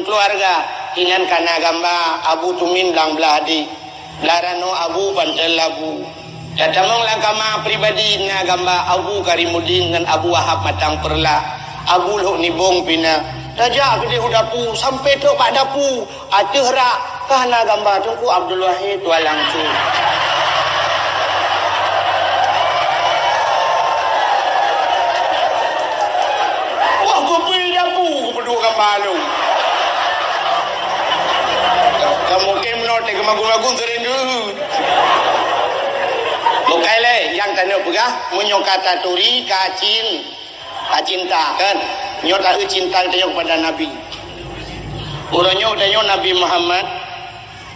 keluarga ingan kana gamba Abu Tumin belang belah di larano Abu Bantel Abu tamang lang kamar pribadi na gamba Abu Karimuddin dengan Abu Wahab Matang Perla Abu Luk Nibong Pina Raja ke dia dapu sampai tu pak dapu atuh rak kana gamba tungku Abdul Wahid tualang tu. Malu. Kamu kem note kemagung-agung terindu. Bukai le yang tanda pegah menyokata turi kacinta kan. Nyota cinta tanya kepada Nabi. Urangnya udahnya Nabi Muhammad.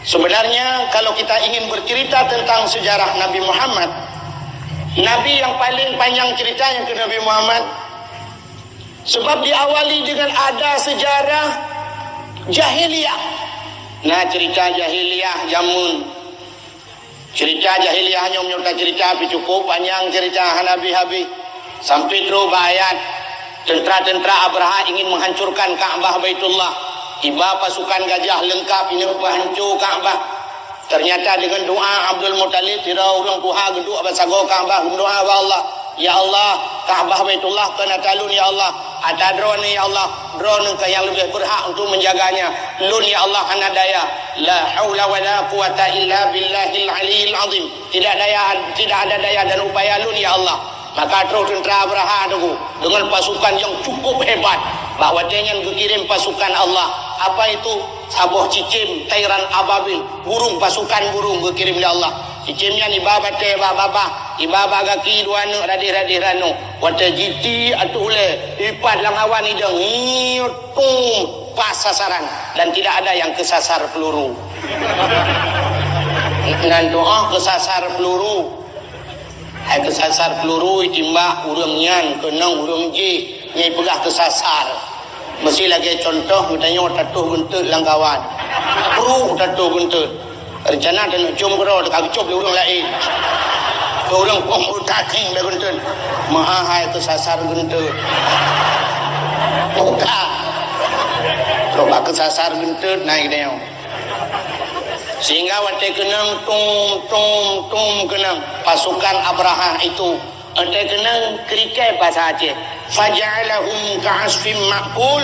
Sebenarnya kalau kita ingin bercerita tentang sejarah Nabi Muhammad, Nabi yang paling panjang ceritanya ke Nabi Muhammad. Sebab diawali dengan ada sejarah jahiliyah. Nah cerita jahiliyah jamun. Cerita jahiliyahnya menyerta cerita tapi cukup panjang cerita Nabi habis. Sampai terus bayat tentara-tentara Abraha ingin menghancurkan Ka'bah Baitullah. Tiba pasukan gajah lengkap ini menghancur Ka'bah. Ternyata dengan doa Abdul Muttalib tidak orang Tuhan geduk basago Ka'bah doa Allah. Ya Allah, Ka'bah Baitullah kena talun ya Allah. Ada drone ya Allah, drone yang lebih berhak untuk menjaganya. Lun ya Allah kana daya. La haula wala quwata illa billahil aliyil azim. Tidak ada daya dan upaya lun ya Allah. Maka terus tentera Abraha tu dengan pasukan yang cukup hebat. Bahawa dia kirim pasukan Allah. Apa itu? Sabuh cicim, tairan ababil, burung pasukan burung kirim oleh Allah. Cicimnya ni baba te baba ibaba gaki dua nu radih ranu wata jiti atule ipat lang awan ni deng ngitung pas sasaran dan tidak ada yang kesasar peluru. Dengan doa kesasar peluru. Hai kesasar peluru itimbak urang nyan kenang urang ji nyai pegah kesasar. Mesti lagi contoh mutanya tatuh gentut lang kawan. Peluru tatuh gentut. Rencana dan jom kero dekat cop orang lain. Orang pun taking be gentut. Maha hai kesasar gentut. Buka. Coba kesasar gentut naik dia. Sehingga waktu kenang tum kenang pasukan Abraha itu waktu kenang krikai bahasa Aceh. Faja'alahum ka'asfim ma'kul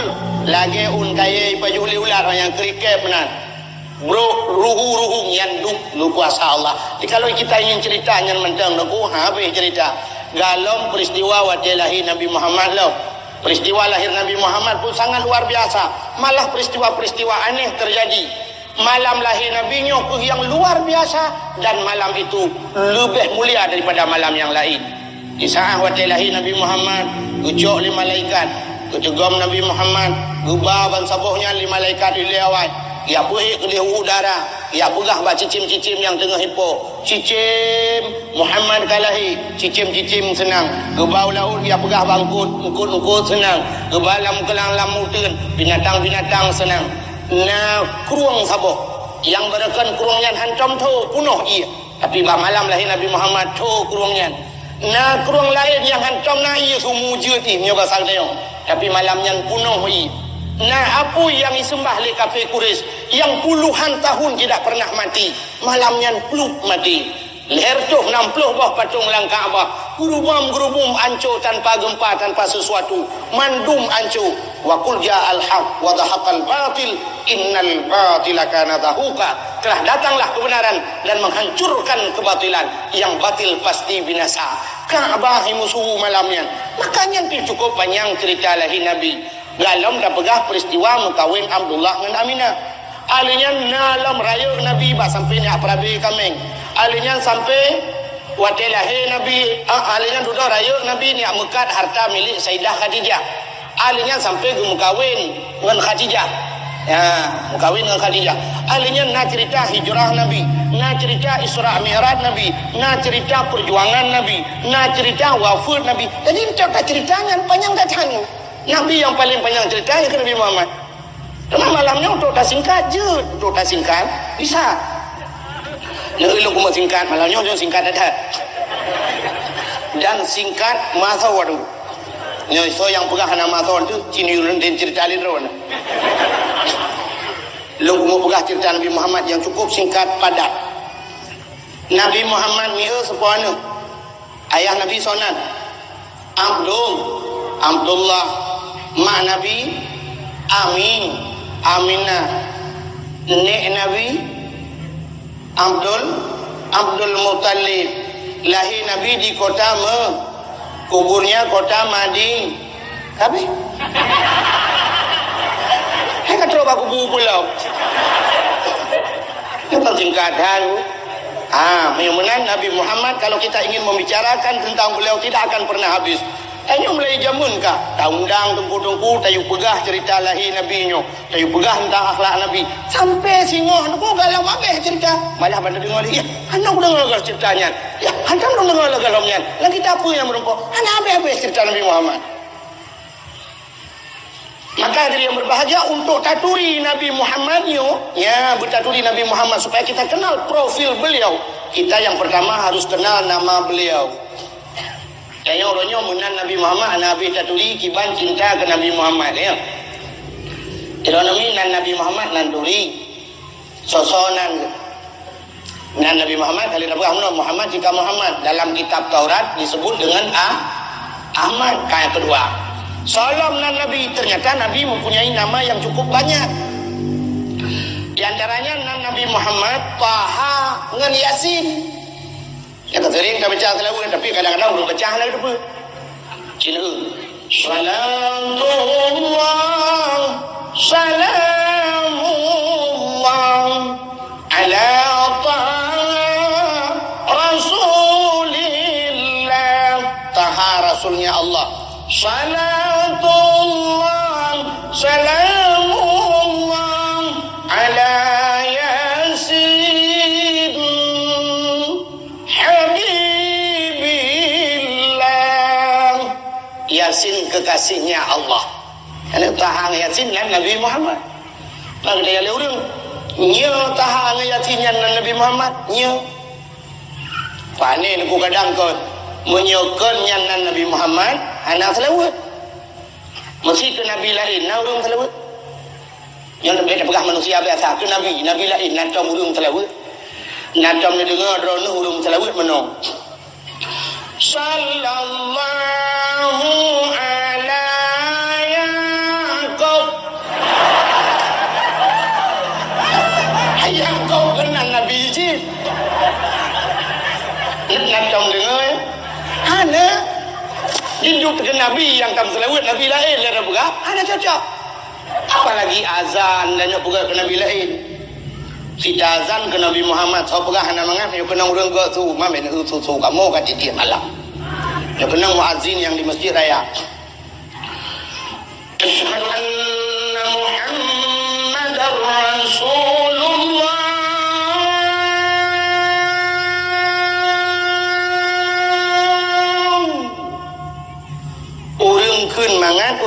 lagi undai pajuli ular yang krikai benar. Bro ruhu nyanduk lu kuasa Allah. Jadi kalau kita ingin cerita yang mentang aku habis cerita. Galom peristiwa waktu lahir Nabi Muhammad lo. Peristiwa lahir Nabi Muhammad pun sangat luar biasa. Malah peristiwa-peristiwa aneh terjadi. Malam lahir Nabi Nyok yang luar biasa dan malam itu lebih mulia daripada malam yang lain. Di saat waktu lahir Nabi Muhammad, ucok 5 malaikat, kecegam Nabi Muhammad, gubah ban sabuhnya 5 malaikat di lewat. Ya boleh ke udara ya pegah bak cicim-cicim yang tengah hipo. Cicim Muhammad kalahi, cicim-cicim senang. Gebau laut dia pegah bangkut, ukut-ukut senang. Gebalam kelang lamutun, binatang-binatang senang. Na keruang sabok yang berakan keruangnya hancam tu punuh ia. Tapi malam lahir Nabi Muhammad tu keruangnya. Na keruang lain yang hancam na ia semua jeti nyoba sang tengok. Tapi malamnya punuh ia. Nah, apa yang disembah oleh kafir Quraisy yang puluhan tahun tidak pernah mati, malamnya peluk mati. Leher tu 60 buah patung lang Kaabah, gerubam ancur tanpa gempa, tanpa sesuatu, mandum ancur. Wa qul ja'al haq wa dhahaqal batil innal batila kana zahuqa. Telah datanglah kebenaran dan menghancurkan kebatilan, yang batil pasti binasa. Kaabah musuh malamnya. Makanya cukup panjang cerita lahir Nabi. Dalam dah pegah peristiwa mukawin Abdullah dengan Aminah. Alinya dalam raya Nabi bah sampai ni aparabi kameng. Alinya sampai waktu lahir Nabi, alinya duduk raya Nabi ni mekat harta milik Sayyidah Khadijah. Alinya sampai ke mukawin dengan Khadijah. Ya, mukawin dengan Khadijah. Alinya nak cerita hijrah Nabi, nak cerita Isra Mi'raj Nabi, nak cerita perjuangan Nabi, nak cerita wafat Nabi. Jadi tak ceritanya panjang datang. Nabi yang paling panjang cerita ya ke Nabi Muhammad. Cuma malamnya untuk tak singkat je, untuk tak singkat bisa. Nak elok kuma singkat malamnya jangan singkat dah. Dan singkat masa waduh. Nyo so yang pegah nama masa tu ciniuran dan cerita lidron. Lu kuma pegah cerita Nabi Muhammad yang cukup singkat padat. Nabi Muhammad ni sepuanu. Ayah Nabi sonan. Abdullah mak Nabi Amin, Aminah nek Nabi Abdul Muttalib. Lahir Nabi di kota kuburnya kota Madin. Tapi hai kata aku kubur pulau. Itu singkatan. Memang Nabi Muhammad kalau kita ingin membicarakan tentang beliau tidak akan pernah habis. Hanya mulai jamun kah? Undang tungku-tungku tayu pegah cerita lahir Nabi nyo, tayu pegah tentang akhlak Nabi. Sampai singoh aku galau habis cerita. Malah pada dengar lagi. Anak aku dengar ceritanya. Ya, hantam dong dengar galaunya. Lagi kita apa yang merumpok? Anak habis cerita Nabi Muhammad. Maka dari yang berbahagia untuk taturi Nabi Muhammad nyo, ya bertaturi Nabi Muhammad supaya kita kenal profil beliau. Kita yang pertama harus kenal nama beliau. Yang orangnya menan Nabi Muhammad, Nabi taturi kiban cinta ke Nabi Muhammad ya. Kalau Nabi Muhammad nanduri sosonan nan Nabi Muhammad kali Muhammad jika Muhammad dalam kitab Taurat disebut dengan Ahmad. Yang kedua, salam nan Nabi, ternyata Nabi mempunyai nama yang cukup banyak. Di antaranya nan Nabi Muhammad Taha dengan Yasin. Ya tak sering kita baca selalu tapi kadang-kadang belum baca lagi tu. Cina. Salamullah ala Rasulillah. Taha Rasulnya Allah. Salatullah salamullah ala Yasin kekasihnya Allah. Kalau tahang Yasin dan Nabi Muhammad. Maka dia lurung. Nya tahang Yasin dan Nabi Muhammad. Nya. Panen aku kadang kau menyokan yang Nabi Muhammad. Anak selawat. Mesti ke Nabi lain. Nah urung selawat. Yang lebih pegang manusia biasa. Ke Nabi. Nabi lain. Nantam urung selawat. Nantam dia dengar drone urung selawat menong. Sallallahu ala Yaqub. Yaqub kena Nabi je. Nak dengar ya? Ana hidup dengan Nabi yang tam selawat Nabi lain lah berapa? Ana cocok. Apalagi azan dan nak pergi ke Nabi lain. Kita azan ke Nabi Muhammad so pegah hana mangan yo kena urang ke tu mamen tu kamu kat tiap malam. Yo kena muazzin yang di masjid raya. Asyhadu anna Muhammadar Rasulullah.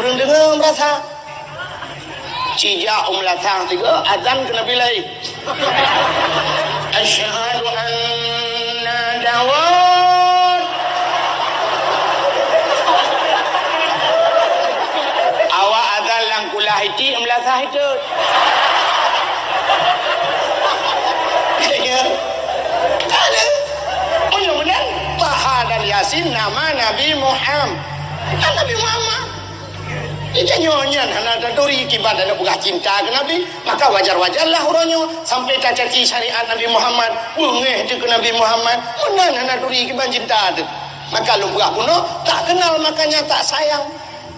orang dengar merasa. Cijak latang tiga azan kena bilai. Asyhadu anna dawat. Awak azan lang kulah iti melasah itu. Ya. Ada. Benar-benar Taha dan Yasin nama Nabi Muhammad. Nabi Muhammad. Dia nyonya anak daduri kibat ada buka cinta ke Nabi, maka wajar-wajarlah orangnya sampai tak caci syariat Nabi Muhammad, bengeh tu ke Nabi Muhammad, mana anak daduri kibat cinta tu. Maka lu buka kuno tak kenal makanya tak sayang,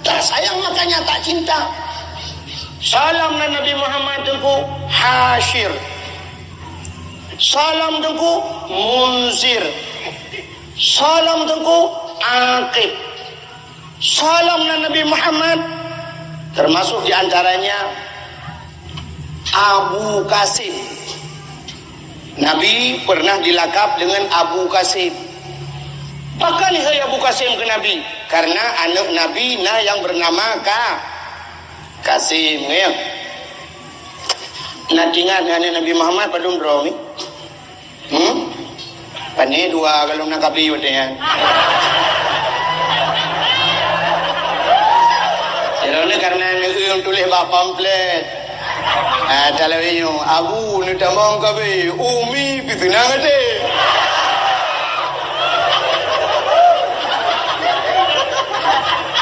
tak sayang makanya tak cinta. Salam Nabi Muhammad tengku Hashir, salam tengku Munzir, salam tengku Aqib, salam Nabi Muhammad. Termasuk diantaranya Abu Qasim. Nabi pernah dilakap dengan Abu Qasim. Bahkan hai Abu Qasim ke Nabi karena anak Nabi nah yang bernama Qasim ya. Nak ingat dengan Nabi Muhammad padum dromi. Pani dua kalau nak kapi wadian. Ini karena yang tulis bak pamflet. Televisi Abu ni tamang kabe Umi pitunang ade.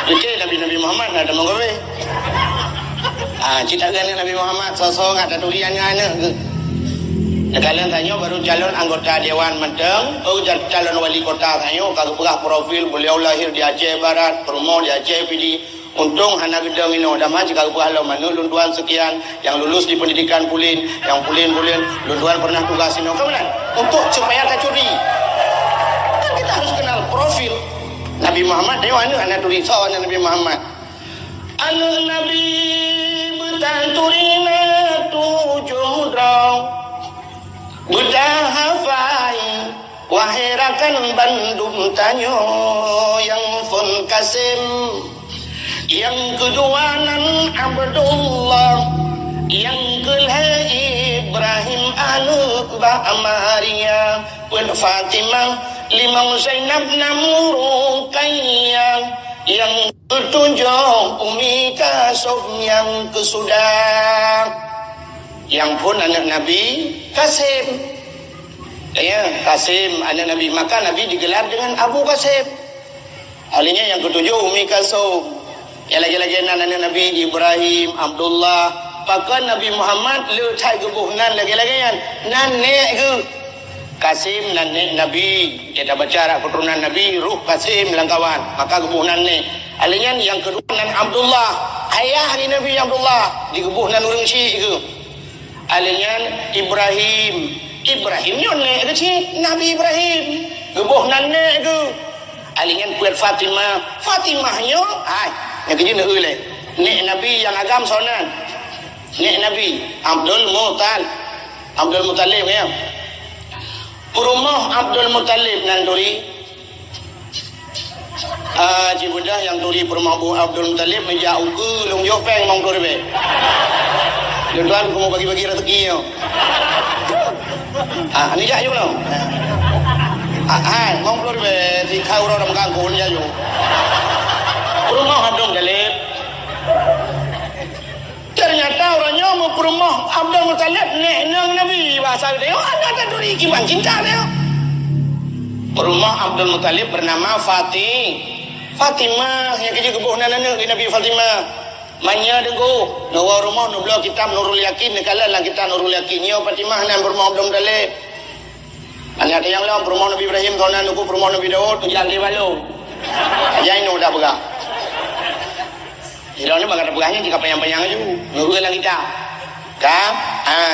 Okey Nabi Muhammad ada tamang kabe. Cerita kan Nabi Muhammad sosok ada tulisannya anak ke. Kalian tanya baru calon anggota Dewan Menteng, calon wali kota tanya kalau pernah profil beliau lahir di Aceh Barat, rumah di Aceh PD. Untung hana gedang ino daman jika halau manu lunduan sekian yang lulus di pendidikan pulin, yang pulin lunduan pernah tugas ino kemudian untuk supaya tak curi. Kan kita harus kenal profil Nabi Muhammad. Dewan anak tulisan Nabi Muhammad. Anak Nabi betanturina tujuh drong budah hafai wahirakan Bandung tanyo yang Fon Qasim. Yang kedua nan Abdullah, yang kelima Ibrahim anak Maria, pun Fatimah, lima Zainab namun Ruqayyah, yang ketujuh Umi Kasum, yang kesudah, yang pun anak Nabi Qasim. Ya, Qasim anak Nabi, maka Nabi digelar dengan Abu Qasim. Alinya yang ketujuh Umi Kasum. Yang lagi-lagi anak Nabi Ibrahim, Abdullah, bahkan Nabi Muhammad le thai gebuhnan lagi-lagi kan nenek ke Qasim nenek Nabi. Kita baca keturunan Nabi ruh Qasim langkawan, maka gebuhnan ne. Alinya yang kedua nan Abdullah, ayah ni Nabi Abdullah di gebuhnan urang Syiik ke. Alinya Ibrahim nek ke Nabi Ibrahim, gebuhnan nek ke. Alinya puat Fatimahnya yang kerja nak ulai nek Nabi yang agam sonan nek Nabi Abdul Muttalib ya rumah Abdul Muttalib nan duri cibudah yang duri rumah Abdul Muttalib menjauh ke long yopeng mong korbe tuan aku mau bagi-bagi rezeki yo ni jak yo lo mong korbe di kau ro dam kang kun ya yo rumah Abdul Muttalib. Ternyata orangnya mau rumah Abdul Muttalib nek nang Nabi bahasa dia ada duri kiban cinta dia. Rumah Abdul Muttalib bernama Fatimah yang kerja kebuh nana di Nabi Fatimah. Manya dengo nawa rumah nu belo kitab Nurul Yakin nekala lang kita Nurul Yakin yo Fatimah nan rumah Abdul Muttalib. Ada yang lain rumah Nabi Ibrahim tahun nu rumah Nabi Daud yang di Balu. Aja ini udah begah. Hilangnya bakal pegahnya jika payang-payang aja nurul lang kita kan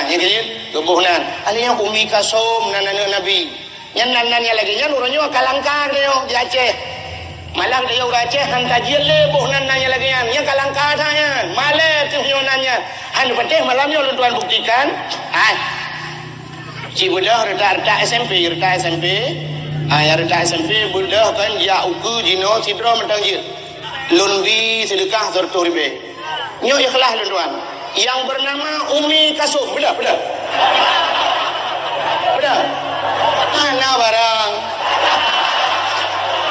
yang kecil kebuhnan alinya Umi Kasum nan Nabi yang nan-nannya lagi nya nurunnya kalangkar dia di Aceh malang dia urang Aceh han tajil le buhnan nanya lagi yang kalangkar tanya male tu nanya han penting malamnya lu tuan buktikan si budak reta SMP ya reta SMP budak kan ya uku jino sidro mentang jil Lundi sedekah serta ribe. Nyo ikhlas tuan. Yang bernama Umi Kasum. Benar. Mana barang?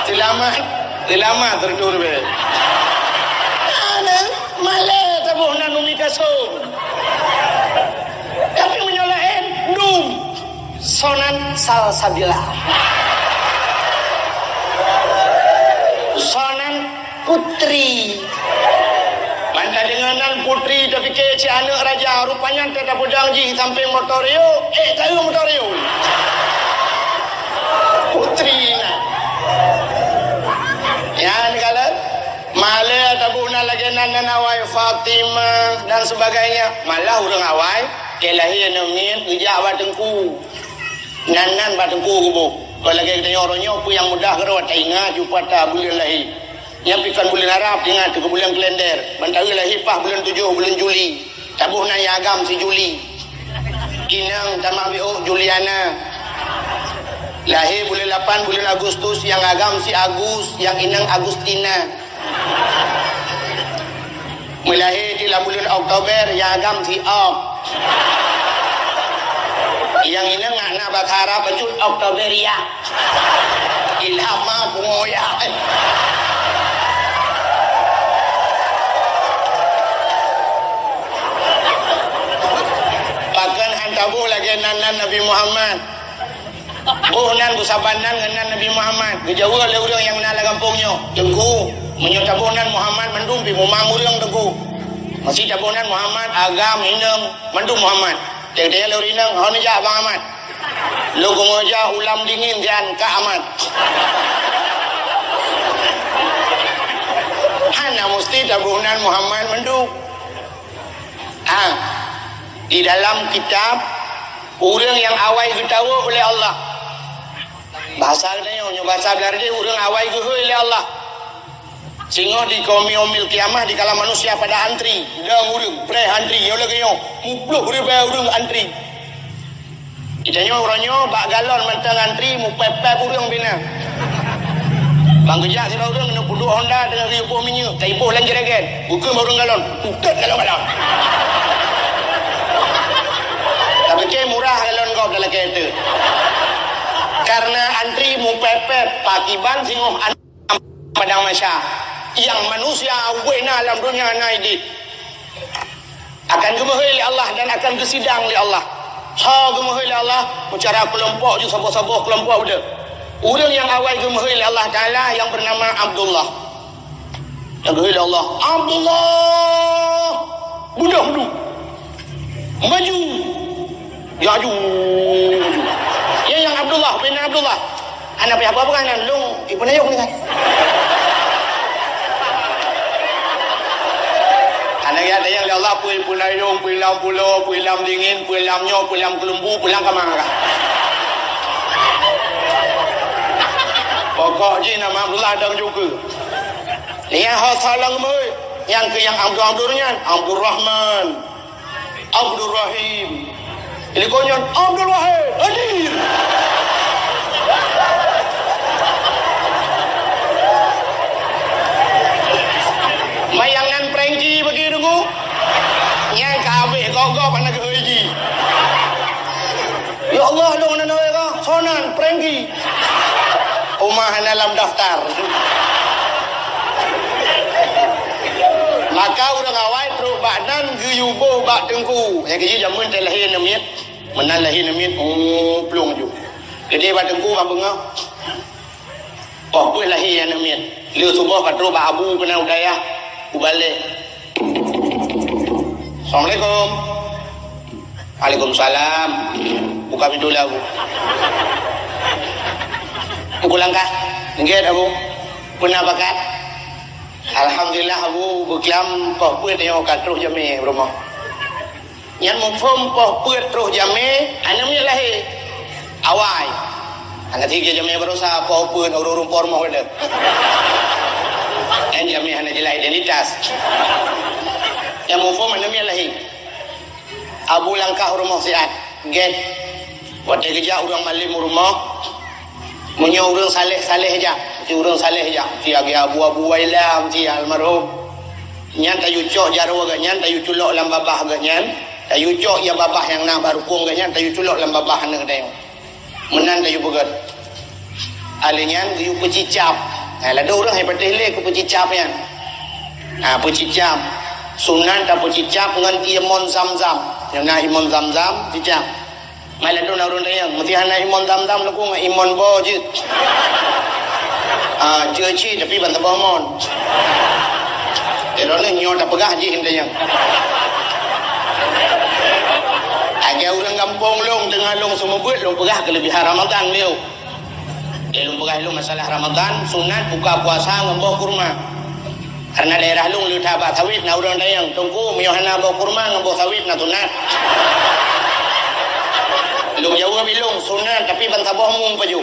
Selamat serta ribe. Mana malai tabuhnan Umi Kasum. Tapi menyolain dum sonan salsabila. Sonan putri. Manta denganan putri tapi kece anak raja rupanya tidak pedang ji sampai motorio. Tahu motorio. Putri nah. Ya ni kalau malah tabuna lagi nanan awai Fatimah dan sebagainya. Malah orang awai kelahi nemin ujak batengku. Nanan batengku kubu. Kalau lagi kita orangnya apa yang mudah kerawat ingat jumpa tak bulan lahir. Yang pikan bulan Arab ingat ke bulan kalender. Bantari lahir pah bulan 7 bulan Juli. Tabuh naya agam si Juli. Kinang tamak biok Juliana. Lahir bulan 8 bulan Agustus, yang agam si Agus, yang inang Agustina. Melahir di bulan Oktober, yang agam si Ok. Yang inang anak bakara pencut Oktoberia. Ilhama pungoya. Bahkan hantabuh lagi nanan Nabi Muhammad. Buhnan busabanan dengan Nabi Muhammad. Gejawa oleh orang yang menala kampungnya. Tengku menyutabuhnan Muhammad mendung pi mumang urang tengku. Masih tabuhnan Muhammad agam inang mendung Muhammad. Dia leu rinang hon ja Bang Ahmad. Lu kumoja ulam dingin dan Kak Ahmad. Hana mesti tabuhnan Muhammad mendung. Di dalam kitab orang yang awai ketawa oleh Allah. Bahasa ni bahasa Belanda orang awai ke oleh Allah. Sehingga di kaum yaumil kiamah di kala manusia pada antri, dah urang pre antri yo lagi yo. Mupluh urang antri. Kitanya orangnya bak galon mentang antri mu pepep urang bina. Bang gejak sira urang kena punduk Honda dengan ribuh minyak, taibuh lan jeragen. Bukan urang galon, pukat galon. Tapi ke murah galon kau dalam kereta. Karena antri mu pepet pakiban singoh padang masya yang manusia wena alam dunia naidi akan gemuhai oleh Allah dan akan kesidang oleh Allah. Gemuhai oleh Allah secara kelompok je sabah-sabah kelompok udah. Orang yang awal gemuhai oleh Allah Taala yang bernama Abdullah. Yang gemuhai oleh Allah. Abdullah budak maju. Yaju. Yang Abdullah bin Abdullah. Anak apa kan lung ibu nayuk ni kan. Anak ada yang Allah pui punayung, pui lam pulau, pui lam dingin, pui lam nyok, pui lam kelumbu, pui lam kamang. Pokok je nama Abdullah ada juga. Yang hasalang mai, yang ke yang Abdulnya, Abdul Rahman, Abdul Rahim. Ini konyon Abdul Wahid hadir. Mayangan prengji bagi tunggu. Nyai kabeh gogok anak haji. Ya Allah dong nana ka sonan prengji. Umah dalam daftar. Maka orang awal teruk badan guyubuh bak tengku. Yang kecil jamun terlahir namiat. Menan lahir namiat. Pelung je. Jadi bak tengku bak bengah. Oh pun lahir yang namiat. Liu subuh patru bak abu kena udaya. Balik. Assalamualaikum. Waalaikumsalam. Buka pintu lah Abu. Pukul langkah. Nggak Abu. Pernah bakat. Alhamdulillah Abu berkelam poh puet yang terus jame rumah. Yang mufum poh puet terus jame, anaknya lahir. Awai. Anak tiga jame berusaha poh puet urung rumah ada. Yang jame anak jelas identitas. Yang mufum anaknya lahir. Abu langkah rumah siat. Get. Waktu kerja orang malim rumah. Punya orang saleh-saleh aja. ti urang saleh ya ti agi abu-abu wailam ti almarhum nyan tayu cok jarwa ga nyan tayu culok lam babah ga nyan tayu cok ya babah yang nak barukung ga nyan tayu culok lam babah ne dayo menan tayu begat alinyan yu pecicap la do urang hai patih le ku pecicap yan pecicap sunan ta pecicap ngan imon zam-zam yang na imon zam-zam cicap mai la do na urang dayo mesti hana imon zam-zam lu ku imon bo je chưa chi tapi bantah bahmon erone nyo tak pegah je hindanya agak orang kampung long tengah long semua buat long pegah kelebihan Ramadan beliau long pegah long masalah Ramadan sunat buka puasa ngemboh kurma karena daerah long lu tabak sawit na urang dayang tungku miohana bawa kurma ngemboh sawit na tunat long jauh bilong sunat tapi bantah bahmung paju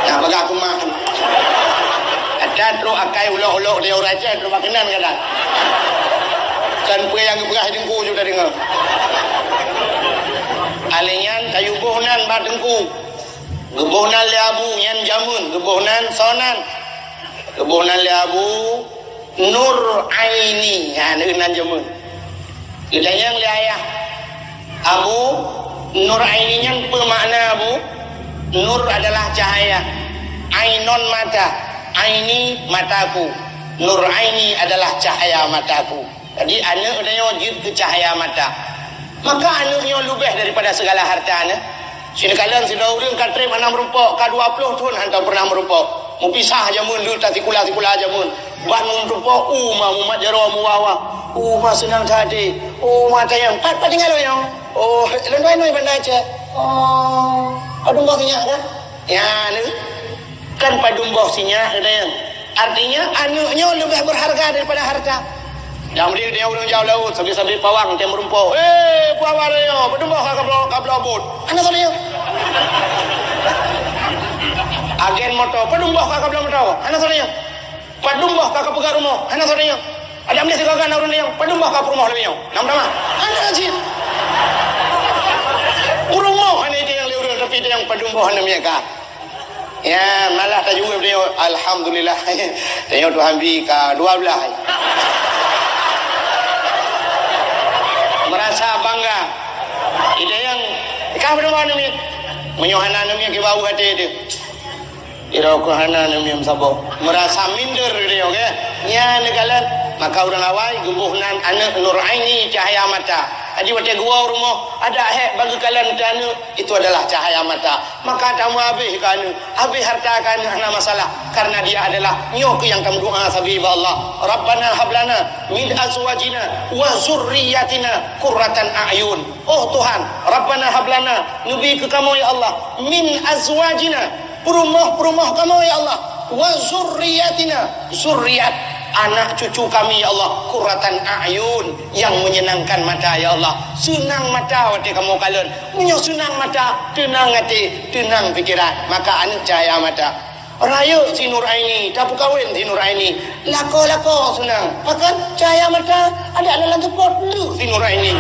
nah baga aku makan ada tro akai ulo-ulo dia raja tro makanan kadang kan pue yang begah dengku juga dengar alinyan kayu bohnan ba dengku gebohnan leabu nyan jamun gebohnan sonan gebohnan leabu nur aini ya neunan jamun gedayang leayah abu nur aini nyan pemakna abu nur adalah cahaya ainon mata aini mataku nur aini adalah cahaya mataku jadi anak dia wajib ke cahaya mata maka anaknya lebih daripada segala hartanya sini kalian sudah urang katrip anak merupok ka 20 tahun hantar pernah merupok mu pisah aja mun lu tatikula aja mun ban mun merupok umat jaro mu wawa senang tadi mata yang pat tinggal yang lenoi bandai je padumbah sinyak kan ya ni kan padumbah sinyak ada yang artinya anaknya lebih berharga daripada harta yang dia orang jauh laut sambil pawang dia merumpau puawa dia padumbah kabla bot anak dia agen motor padumbah kabla motor anak dia padumbah kakak pegang rumah anak dia ada ambil segagan orang dia padumbah ka rumah dia nama anak sih rumah ini dia yang liur tapi dia yang padumbah namanya ya malah tak juga dia alhamdulillah dia tu ambil ke 12 merasa bangga dia yang kah padumbah namanya menyohana namanya ke bau hati dia irau kohana namanya sabo merasa minder dia okey ya negalan maka orang awai gebuhnan anak nur aini cahaya mata aji wate gua rumah ada bagi kalian dana itu adalah cahaya mata maka kamu habis harta kan ana masalah karena dia adalah nyok yang kamu doa sabi Allah rabbana hablana min azwajina wa zurriyyatina qurratan a'yun Tuhan rabbana hablana nubi ke kamu ya Allah min azwajina perumah kamu ya Allah wa zurriyyatina zurriyat anak cucu kami ya Allah qurratan a'yun yang menyenangkan mata ya Allah senang mata wate kamu kalian punya senang mata tenang hati tenang fikiran maka anak cahaya mata raya si nur aini tak kawin si nur aini lako senang maka cahaya mata ada dalam tempat lu si nur aini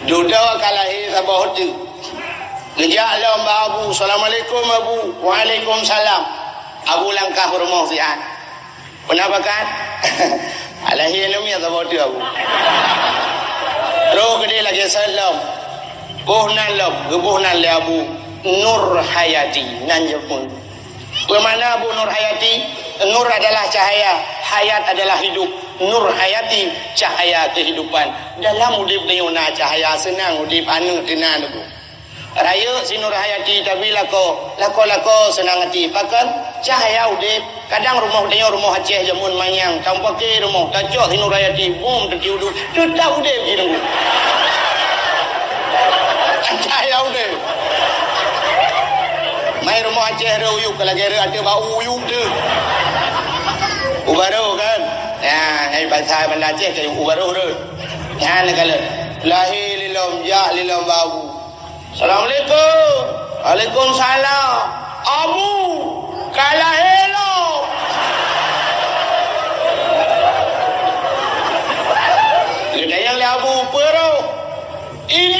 duda kalahi sabah tu ngejak lah mbak Abu Assalamualaikum Abu Waalaikumsalam Abu langkah rumah siat kenapa kan alahi ilmi atau bodoh Abu terus ke dia lagi salam buhnan le Abu Nur Hayati nanjepun bermana Abu Nur Hayati nur adalah cahaya hayat adalah hidup Nur Hayati cahaya kehidupan dalam udip dia cahaya senang udip anu tenan Abu raya si Nur Hayati tapi lako senang hati pakan cahaya udip kadang rumah dia rumah Aceh jamun manyang tanpa ke rumah kacok si Nur Hayati bom terkiudu tetap udip je nunggu cahaya udip mai rumah Aceh ada uyuk kalau kira ada bau uyuk tu ubaru kan ya bahasa Aceh kayak ubaru tu ya negala lahi lilam ja lilam bau Assalamualaikum. Waalaikumsalam. Abu kalah hello. Dia yang le Abu pero. Ini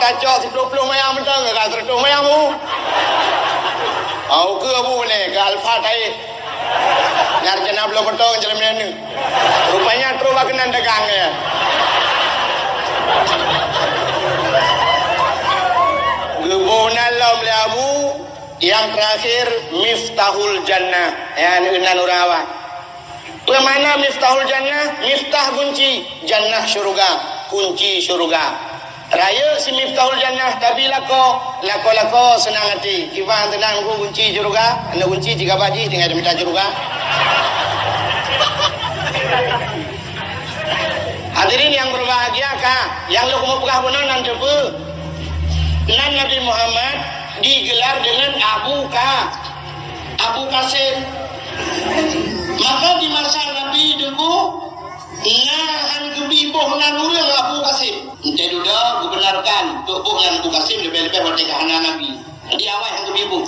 kacau 20 mayang betul ke 100 mayang mu. Au ke mu ni ke Alfa tai. Nyar jena belum betul jalan ni. Rupanya terus kenan dagang ya. Gebunan lam labu yang terakhir Miftahul Jannah. Ya neunan urawa. Mana Miftahul Jannah? Miftah kunci Jannah syurga, kunci syurga. Raya si Miftahul Jannah tapi lako senang hati. Kifan tenang ku kunci syurga, anda kunci jika baji tinggal minta syurga. Hadirin yang berbahagia kah? Yang lu mau pegah benar nan coba. Nan Nabi Muhammad digelar dengan Abu Qasim. Maka di masa Nabi dulu nahan kebibuh nan urang Abu Qasim. Ente duda dibenarkan tubuh nan Abu Qasim lebih-lebih pernikahan Nabi. Di awal yang kebibuh.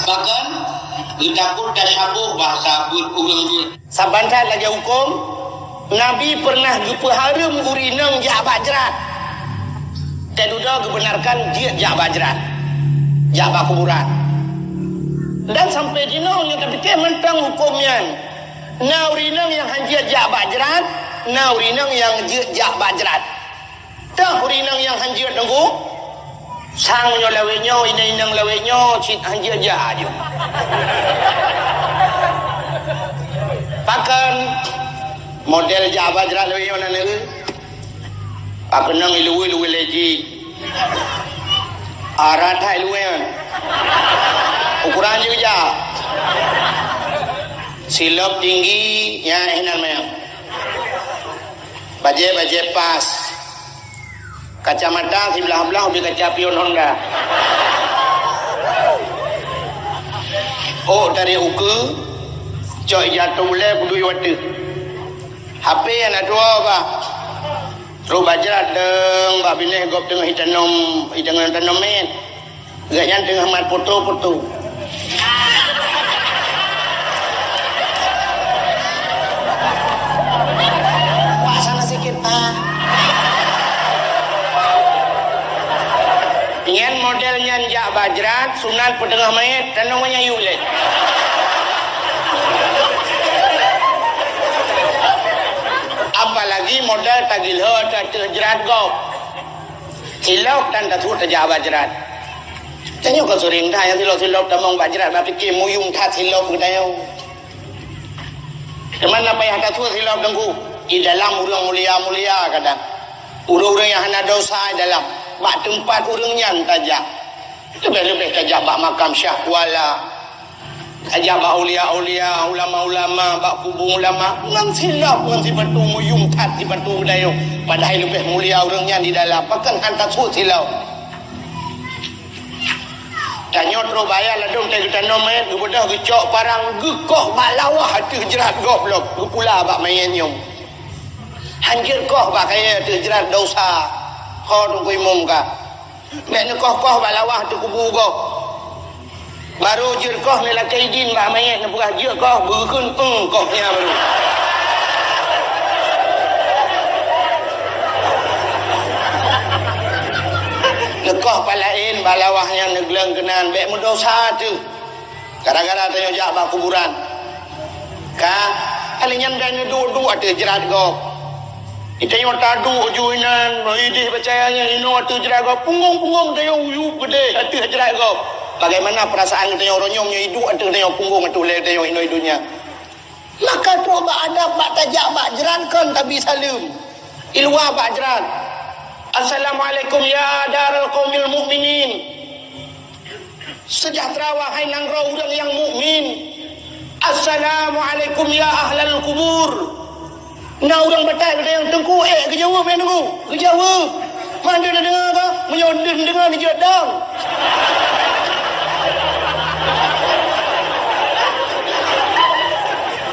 Bahkan ditakut tasyabuh bahasa urang. Sabantan lagi hukum Nabi pernah gepeharum urinang jak bajrat. Dan duda dibenarkan dia jak bajrat. Jak bakuburan. Dan sampai dino yang ketika mentang hukumnya. Na urinang yang hanjir jak bajrat, na urinang yang jak bajrat. Tak urinang yang hanjir tengku. Sang nyo lawenyo, inang lawenyo, cit hanjir jak aja. Pakan model jak bajrat lawenyo nana ke. Pakan nang ilu leji. Aratai luwen. Ukuran juga. Silop tinggi ya enak memang. Baje pas. Kacamata sebelah-belah lebih kaca pion Honda. Oh dari uke cok jatuh boleh bulu watu. HP yang ada dua apa? Ro bajrat deng ba bineh gop tengah hidangan tanam men. Gaknya tengah mat foto-foto. Ingin modelnya jak bajrat sunat petengah mayat tanong menyayu leh. Apalagi model tagilho terjerat gop. Silok dan tatut jak bajrat. Jangan kau sering dah yang silok tamong bajrat ba fikir muyung tat silok gedayau. Teman apa yang tatut silok dengku? Di dalam urang mulia-mulia kadang. Urang-urang yang hana dosa dalam bak tempat urangnya tajak. Lebih-lebih tajak bak makam syahwala. Tajak bak ulia-ulia, ulama-ulama, bak kubur ulama. Ngan silap ngan si batu muyung tat si batu dayo. Padahal lebih mulia urangnya di dalam. Pakan hantar suh silau. Tanya terus bayar lah dong kita nomet. Gebedah gecok parang gekoh balawah hati jerat goblok. Gepula bak main nyom. Hanjir koh bak kaya terjerat dosa. Kau tunggu imum kah? Mek koh balawah tu kubu kau. Baru jir koh ni lah kaidin bak mayat ni bukan jir koh berkun koh ni baru. Lekoh palain balawahnya negleng kenan mek mendosa tu. Gara-gara tanya jak bak kuburan. Kah? Alinyan dan dua ada jerat kau. Kita yang tadu ujuinan, idih percayanya ino atu jerat kau punggung dia uyu gede atu jerat kau. Bagaimana perasaan kita yang ronyongnya hidup atu dia punggung atu le dia ino hidupnya. Maka coba ada bak tajak bak jerat kan tabi salim. Ilwa bak jerat. Assalamualaikum ya darul qaumil mukminin. Sejahtera wahai nangro urang yang mukmin. Assalamualaikum ya ahlal kubur. Nah orang batal ada yang tengku ke Jawa main tengku. Ke Jawa. Mana dia dengar ke? Menyodin dengar ni jodang.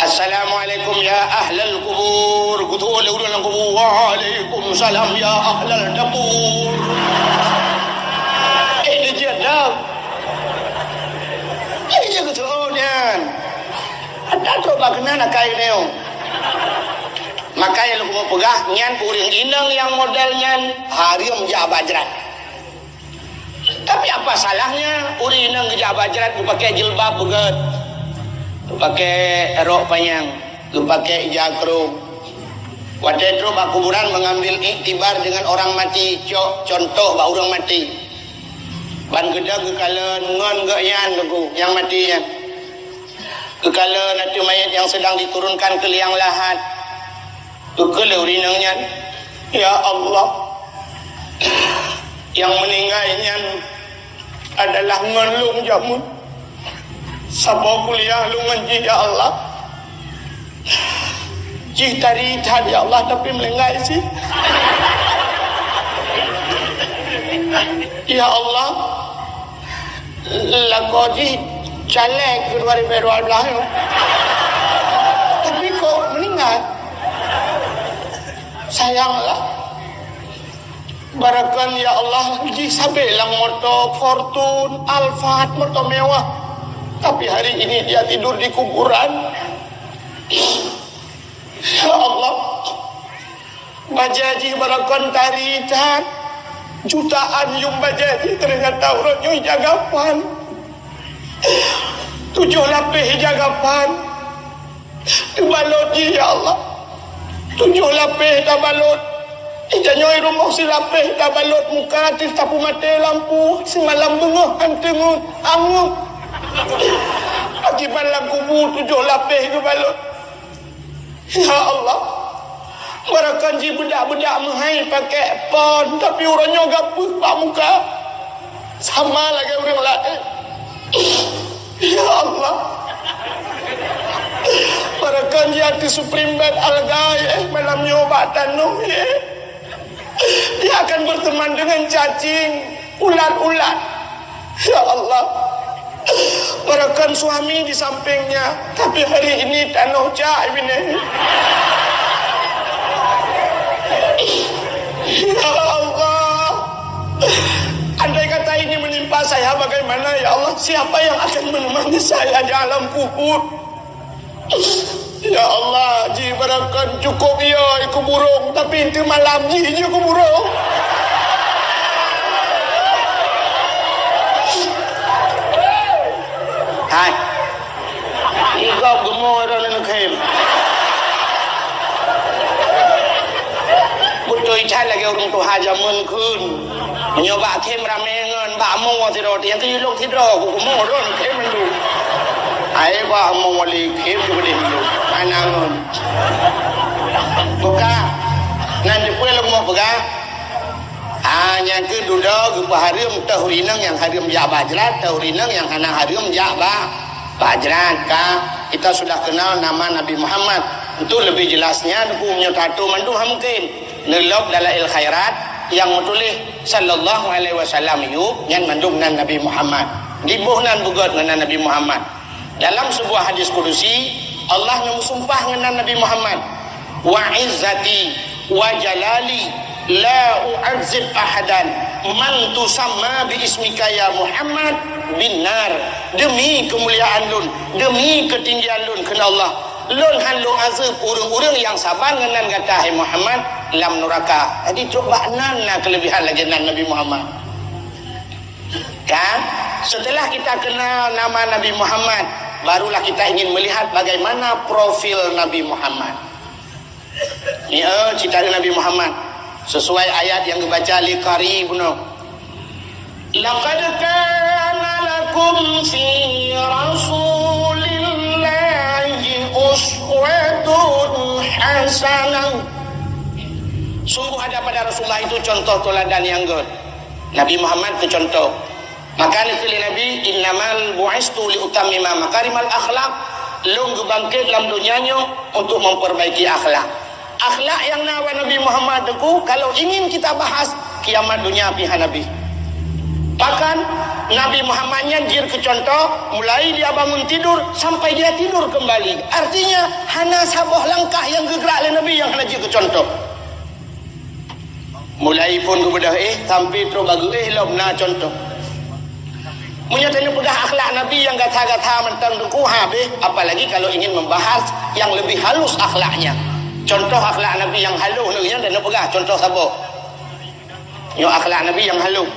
Assalamualaikum ya ahlal kubur. Kutul urang kubur. Waalaikumsalam ya ahlal dapur. Dia jodang. Dia kutul nian. Ada tu bagaimana nak kaya ni? Maka yang lu mau pegah nyan puring inang yang modelnya harium jak bajrat. Tapi apa salahnya uri nang gejabat jerat ku pakai jilbab beget. Ku pakai rok panjang, ku pakai jakrung. Waktu itu Pak kuburan mengambil iktibar dengan orang mati, contoh bak orang mati. Ban gedang kekala ngon gak yan aku yang mati yan. Kekala nanti mayat yang sedang diturunkan ke liang lahat. Kekala urinangnya, ya Allah, yang meninggalnya adalah ngelung jamun. Sabo kuliah lu menji ya Allah. Jih tari tadi ya Allah tapi melengai sih. Ya Allah, lakoji caleg kedua ribu belah. Tapi kok meninggal? Sayanglah. Barakan ya Allah, jih sabelang motor Fortune, Alphard, motor mewah. Tapi hari ini dia tidur di kuburan. Ya Allah, bajaji barakan taritan jutaan yung bajaji ternyata orang yung jagapan 7 lapis jagapan dibalot ya Allah 7 lapis dah balot ijanyoy rumah si lapis dah balot muka tis tapu mati lampu semalam bengah antengut angut akibat lam kubur 7 lapis itu balot. Ya Allah, barakan ji budak-budak menghai pakai pon tapi orangnya gapuh pak muka sama lagi orang lain. Ya Allah, barakan ji hati Supreme Bed Algai malam nyobatan no ya. Dia akan berteman dengan cacing ulat-ulat. Ya Allah, barakan suami di sampingnya tapi hari ini tanah cak ini. Ya Allah, andai kata ini menimpa saya bagaimana ya Allah, siapa yang akan menemani saya di alam kubur? Ya Allah, ji barakan cukup ya iku burung tapi itu malam ji iku burung. Hai, igop gemor orang kem. Betul ikan lagi orang tu haja menkun. Menyoba kem ramengan, bak mau tidur. Yang tu yulung tidur, aku gemor orang kem mendu. Ai bak mau wali kem tu boleh mendu. Anangun. Buka, nanti pulang mau pegang. Yang kedua gupa harim tahurinang yang harim ya bajrat tahurinang yang hana harim ya bajrat ka kita sudah kenal nama Nabi Muhammad itu lebih jelasnya punya tato mandu mungkin nelok dalail khairat yang menulis sallallahu alaihi wasallam yuk yang mandung nan Nabi Muhammad dibuhnan bugot dengan Nabi Muhammad dalam sebuah hadis kudusi Allah mengusumpah dengan Nabi Muhammad wa izzati wa jalali la u'azzib ahadan man tusamma bi ismika ya Muhammad binar demi kemuliaan lun demi ketinggian lun kena Allah lun han lu azab urang-urang yang sabar dengan kata hai Muhammad lam neraka jadi coba nana kelebihan lagi Nabi Muhammad kan setelah kita kenal nama Nabi Muhammad barulah kita ingin melihat bagaimana profil Nabi Muhammad ni cerita Nabi Muhammad sesuai ayat yang dibaca li qaribuna laqad kana lakum fi rasulillahi uswatun hasanah sungguh ada pada Rasulullah itu contoh teladan yang good Nabi Muhammad itu contoh maka itu Nabi innamal bu'istu li utammima makarimal akhlak lu bangkit dalam dunianya untuk memperbaiki akhlak akhlak yang nawa Nabi Muhammad itu kalau ingin kita bahas kiamat dunia pihak Nabi bahkan Nabi Muhammadnya jir ke contoh mulai dia bangun tidur sampai dia tidur kembali artinya hana sabuh langkah yang gerak oleh Nabi yang hana jir ke contoh mulai pun kebedah sampai terus bagu lomna contoh menyatakan mudah akhlak Nabi yang gata-gata mentang duku habis apalagi kalau ingin membahas yang lebih halus akhlaknya contoh akhlak Nabi yang halus ni dan nak pegah contoh siapa? Yo akhlak Nabi yang halus.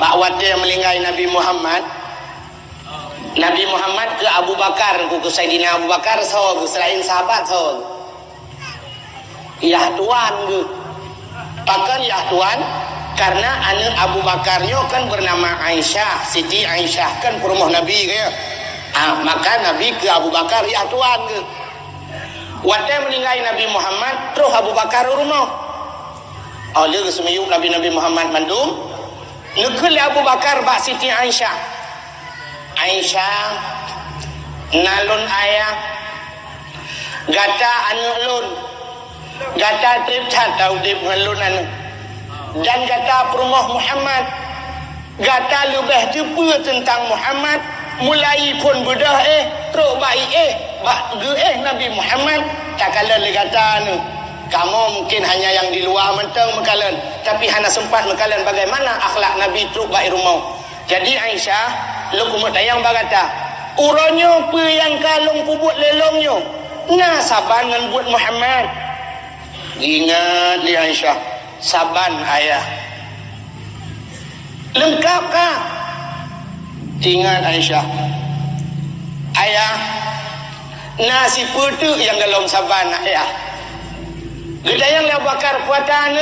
Bakwat yang melinggai Nabi Muhammad. Nabi Muhammad ke Abu Bakar, ke Sayyidina Abu Bakar so, ke selain sahabat so. Ya tuan ke. Pakan ya tuan, karena anak Abu Bakarnya kan bernama Aisyah, Siti Aisyah kan perumah Nabi ke. Maka Nabi ke Abu Bakar ya tuan ke. Waktu meninggal Nabi Muhammad, terus Abu Bakar rumah. Oleh kesemiyuk Nabi Muhammad mandum, nekul Abu Bakar bak Siti Aisyah. Aisyah, nalun ayah, gata anu lun, gata trip tahu dip ngalun anu, dan gata perumah Muhammad, gata lebih cepu tentang Muhammad, mulai pun bedah terus baik bak Nabi Muhammad, tak kala le gata anu. Kamu mungkin hanya yang di luar menteng mekalan, tapi hanya sempat mekalan bagaimana akhlak Nabi truk baik rumah. Jadi Aisyah, lu kumut tayang bagata, uronyo pe yang kalung pubut lelongnya, nah saban ngan buat Muhammad. Ingat dia Aisyah, saban ayah. Lengkap kah? Ingat Aisyah, ayah, nasi putu yang dalam saban ayah. Gedayang Abu Bakar puatan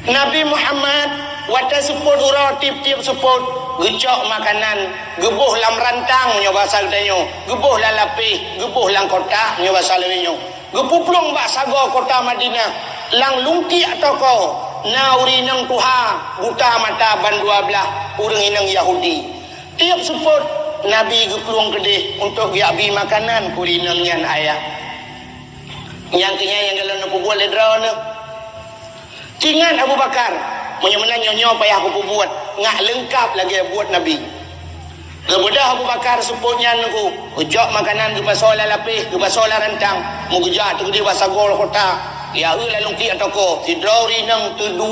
Nabi Muhammad wata support urau tip-tip support gecok makanan gebuh lam rantang nyo bahasa gedayo gebuh lam lapih gebuh lam kota nyo bahasa lewenyo gepuplong bak sago kota Madinah lang lungki toko nauri nang tuha buta mata ban dua belah urang inang Yahudi tiap support Nabi geplung kedih untuk giabi makanan kurinang nyan ayah yang kenya yang dalam nak buat ledra ni. Tingan Abu Bakar menyemenan nyonya payah aku buat ngak lengkap lagi buat Nabi. Kemudian Abu Bakar suputnya aku ujak makanan ke pasal lapih ke pasal rantang mu gejak tu di wasagol kota. Ya lalu ki atoko sidro rinang tudu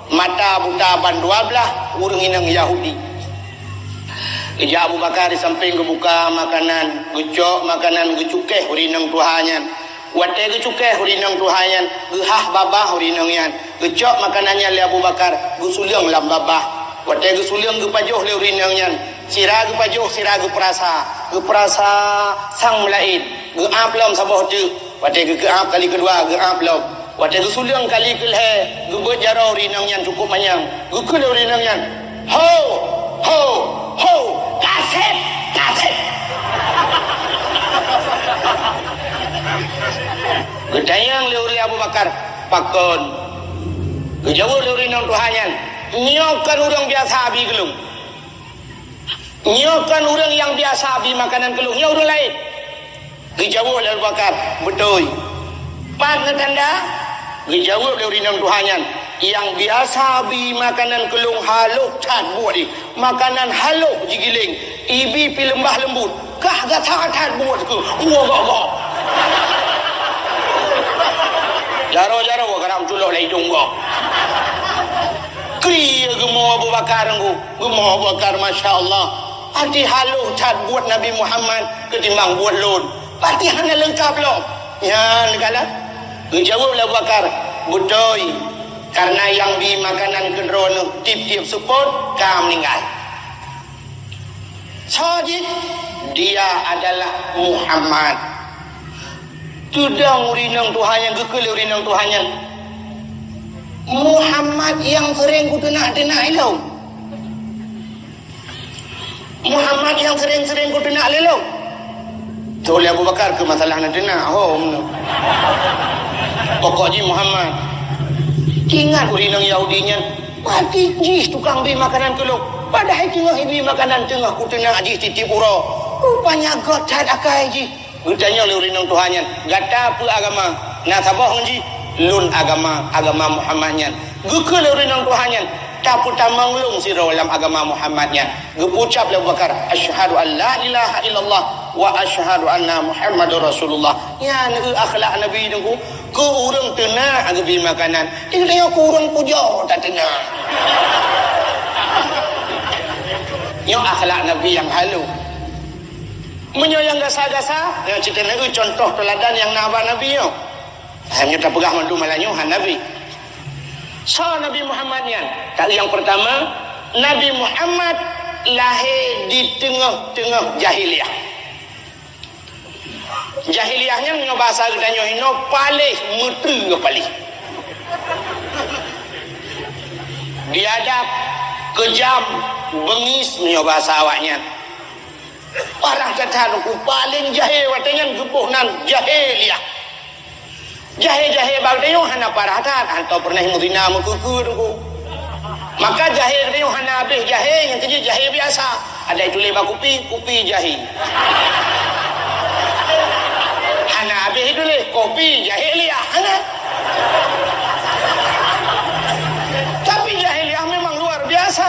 mata buta ban 12 urang inang Yahudi. Ija Abu Bakar di samping kebuka makanan, gecok makanan gecukeh urinang tuhannya. Wate gecuke hurinang tuhanyan, gehah babah hurinang yan. Gecok makanannya le Abu Bakar, gusuliang lam babah. Wate gusuliang gepajoh le hurinang yan. Sira gepajoh, sira geprasa sang melain. Geap lam sabah tu. Wate geap kali kedua, geap lam. Wate gusuliang kali kelhe, gebet jarau hurinang yan cukup manyang. Gekul hurinang yan. Ho, ho, ho, kaset, kaset. Gedayang leuri Abu Bakar pakon gejauh leuri nang tuhanyan nyokan orang biasa abi gelung nyokan orang yang biasa abi makanan gelung nya orang lain gejauh Abu Bakar betul pan tanda gejauh leuri nang tuhanyan yang biasa abi makanan gelung haluk tan buat di makanan haluk jigiling ibi pi lembah lembut kah gata tan buat ke gok jaro-jaro gua karam culok lai hidung gua. Kriya gemuk Abu Bakar nggu. Gemuk Abu Bakar Masya Allah. Hati haluh cat buat Nabi Muhammad ketimbang buat lun. Pati hanya lengkap loh. Ya negara. Gejauh Abu Bakar. Budoy. Karena yang di makanan kendrono tip-tip support kam meninggal. Sajid. Dia adalah Muhammad. Tudang urinang Tuhan yang gekele urinang Tuhan yang Muhammad yang sering ku tenak-tenak elok. Muhammad yang sering-sering ku tenak elok. Oleh Abu Bakar ke masalah nak tenak. Pokoknya Muhammad. Ingat urinang Yahudinya. Mati jis tukang beli makanan keluk. Padahal tengah beli makanan tengah ku tenak jis titip uro. Rupanya gotat akai jis. Bertanya oleh urinang Tuhannya, gata apa agama? Nah sabah ngaji, lun agama Muhammadnya. Gekal urinang Tuhannya, tapi tamanglung sira dalam agama Muhammadnya. Gepucap Abu Bakar, asyhadu an la ilaha illallah wa asyhadu anna Muhammadur Rasulullah. Ya ni akhlak Nabi ni ku urang tenang agabi makanan. Dia ku urang puja tak tenang. Yo akhlak Nabi yang halu. Menyayang gasa-gasa yang cerita Nabi contoh teladan yang nabah Nabi yo. Hanya tak pegah mandu malanya Nabi. So Nabi Muhammad yang pertama Nabi Muhammad lahir di tengah-tengah jahiliah. Jahiliahnya nyo bahasa gedanyo hino paling metru ke paling. Biadab, kejam, bengis nyo bahasa awaknya. Orang kata aku paling jahil watanya gebuhnan jahiliah. Jahil-jahil bagdayo hana parahat atau pernah mudina mukukur aku. Maka jahil dia hana habis jahil yang kerja jahil biasa. Ada itu leba kopi jahil. Hana habis itu leh kopi jahiliah hana. Tapi jahiliah memang luar biasa.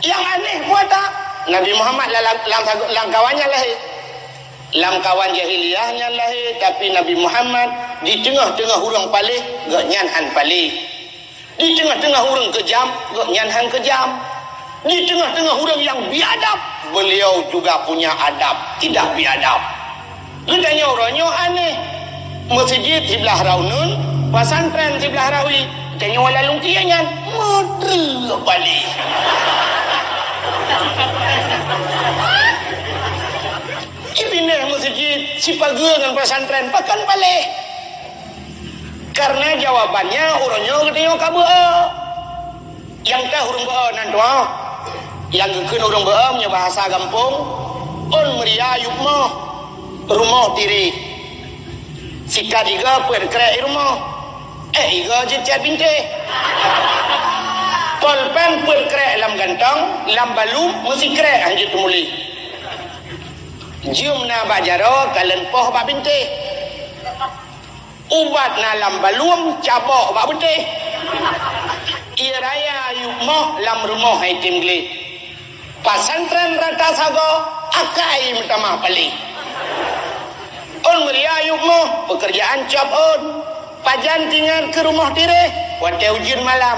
Yang aneh buat tak? Nabi Muhammad lang kawannya lahir. Lang kawan jahiliahnya lahir, tapi Nabi Muhammad di tengah-tengah orang palih gak nyanhan palih. Di tengah-tengah orang kejam gak nyanhan kejam. Di tengah-tengah orang yang biadab, beliau juga punya adab, tidak biadab. Gedanya orangnya aneh. Masjid sebelah Raunun, pesantren sebelah Rawi. Tanya wala lungkiannya, model balik. Ipindah masjid Sipage dengan pesantren pakan balik. Karena jawabannya orangnya gedenya kabua. Yang teh hurung baa nantua. Yang gekeun urang baa nya bahasa gampung. On meria yukmo rumah tiri. Sikat iga puer krek rumah. Iga jecet binte. Polpen puer krek lam gantong, lam balum mesti krek anjut muli. Jium na bajaro kalen poh bak binte. Ubat na lam balum cabok bak binte. Ia raya yukmo lam rumah hai timgli. Pasantren rata sago akai minta pali. On meria yukmo pekerjaan job on. Pajan tinggal ke rumah tire wate ujian malam.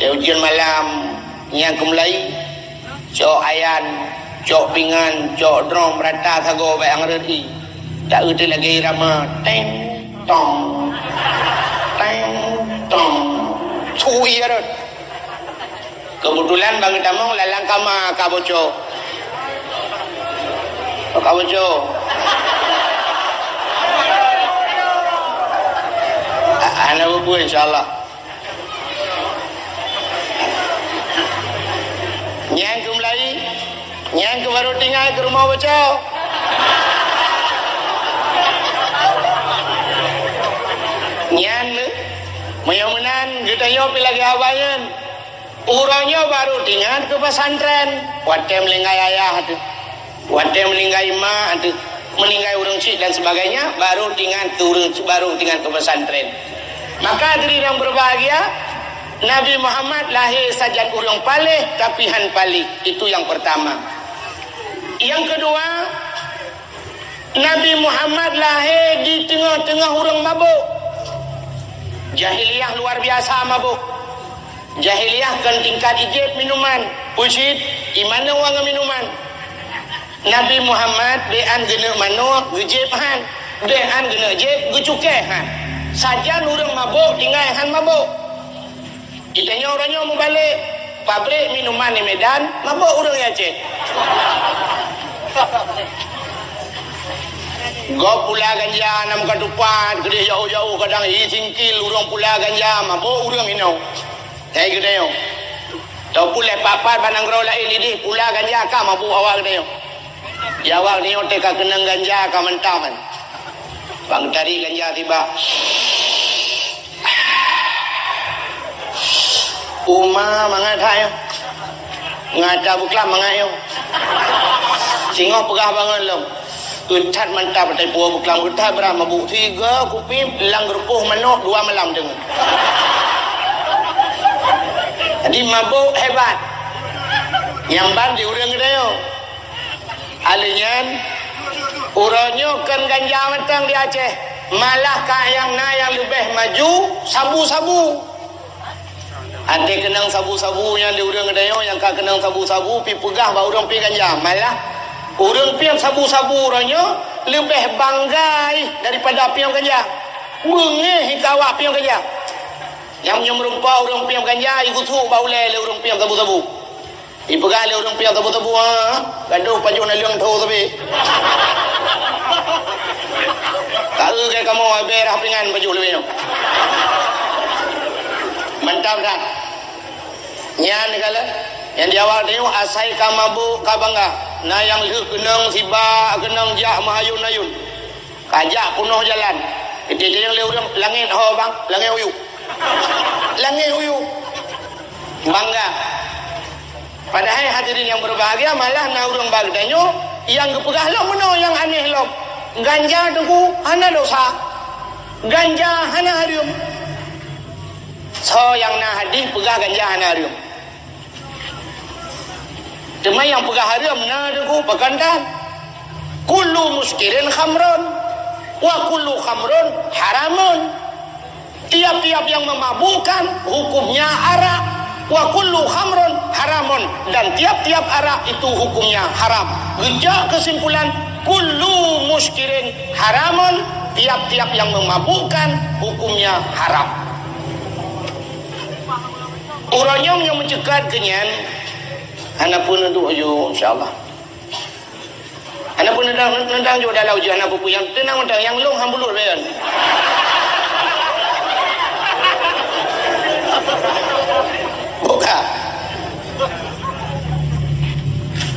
Ujian malam yang kumulai cok ayan, cok pingan, cok drum rata sago bae angredi. Tak uti lagi irama teng tong teng tong cui arut. Kebetulan bang tamong lalang kama kaboco. Kaboco. Ana buku insyaallah. Nyang kumulai, nyang ke baru tinggal ke rumah bocah. Nyang le, mayamunan kita nyopi lagi abayan. Urangnya baru tinggal ke pesantren. Wate melingkai ayah tu, wate melingkai mak tu, melingkai urang cik dan sebagainya. Baru tinggal ke urang, baru tinggal ke pesantren. Maka diri yang berbahagia, Nabi Muhammad lahir sajan urang palih tapi han palih. Itu yang pertama. Yang kedua, Nabi Muhammad lahir di tengah-tengah urang mabuk. Jahiliyah luar biasa mabuk. Jahiliyah kan tingkat ijib minuman. Pusid, imana wang minuman. Nabi Muhammad bean gena mano gejib han. Bean gena jib gecuke han. Saja urang mabuk tinggal han mabuk. Kitanya orangnya mau balik pabrik minuman di Medan, mabuk urang ya cik. Go pula ganja nam katupan, gede jauh-jauh kadang singkil urang pula ganja, mabuk urang ini. Hai gede yo. Tau pula papat panang rau lain ini pula ganja ka mabuk awak gede yo. Jawab ni otek ka kenang ganja ka mentahan. Bang tari ganja tiba. Uma mangat hayo. Ngata buklam mangat yo. Singoh pegah bangun lom. Utat mantap patai puah buklam utat berah mabuk 3 kupi lang gerupuh manok 2 malam dengan. Jadi mabuk hebat. Yang bandi urang gede yo. Alinyan uranyo kan ganja mentang di Aceh. Malah kayang na yang lebih maju sabu-sabu. Ada kenang sabu-sabu yang di urang gede yo, yang ka kenang sabu-sabu pi pegah ba urang pi ganja. Malah urang pi sabu-sabu uranyo lebih banggai daripada pi ganja. Bengeh hikawak pi ganja. Yang merumpah orang piam ganja iku tu bau le orang piam tabu-tabu. Ipegang le orang piam tabu-tabu gaduh pajuk na liang tho tapi. Kalau ke kamu berah pingan pajuk lebih no. Mantap kan? Nyan kala yang di awal dia asai ka mabuk ka bangga. Na yang leu kenang siba kenang jak mahayun ayun. Kajak punuh jalan. Dia yang leu langit ho bang, langit uyuk. Langit uyuk bangga. Padahal hadirin yang berbahagia malah na urang bagdanyo yang kepegah lo meno yang aneh lo. Ganja tengku hana dosa. Ganja hana harium. So yang na hadis pegah ganja hana harium. Cuma yang pegah harium na tengku pegandan. Kullu muskirin khamrun wa kullu khamrun haramun. Tiap-tiap yang memabukkan hukumnya arak. Wa kullu khamrun haramun. Dan tiap-tiap arak itu hukumnya haram. Gejak kesimpulan kullu muskirin haramun. Tiap-tiap yang memabukkan hukumnya haram. Uranyong yang mencegat kenyan. Anak pun untuk ayo insyaAllah. Anak pun nendang juga dalam ujian anak pun yang tenang nendang yang long hambulut kan. Buka.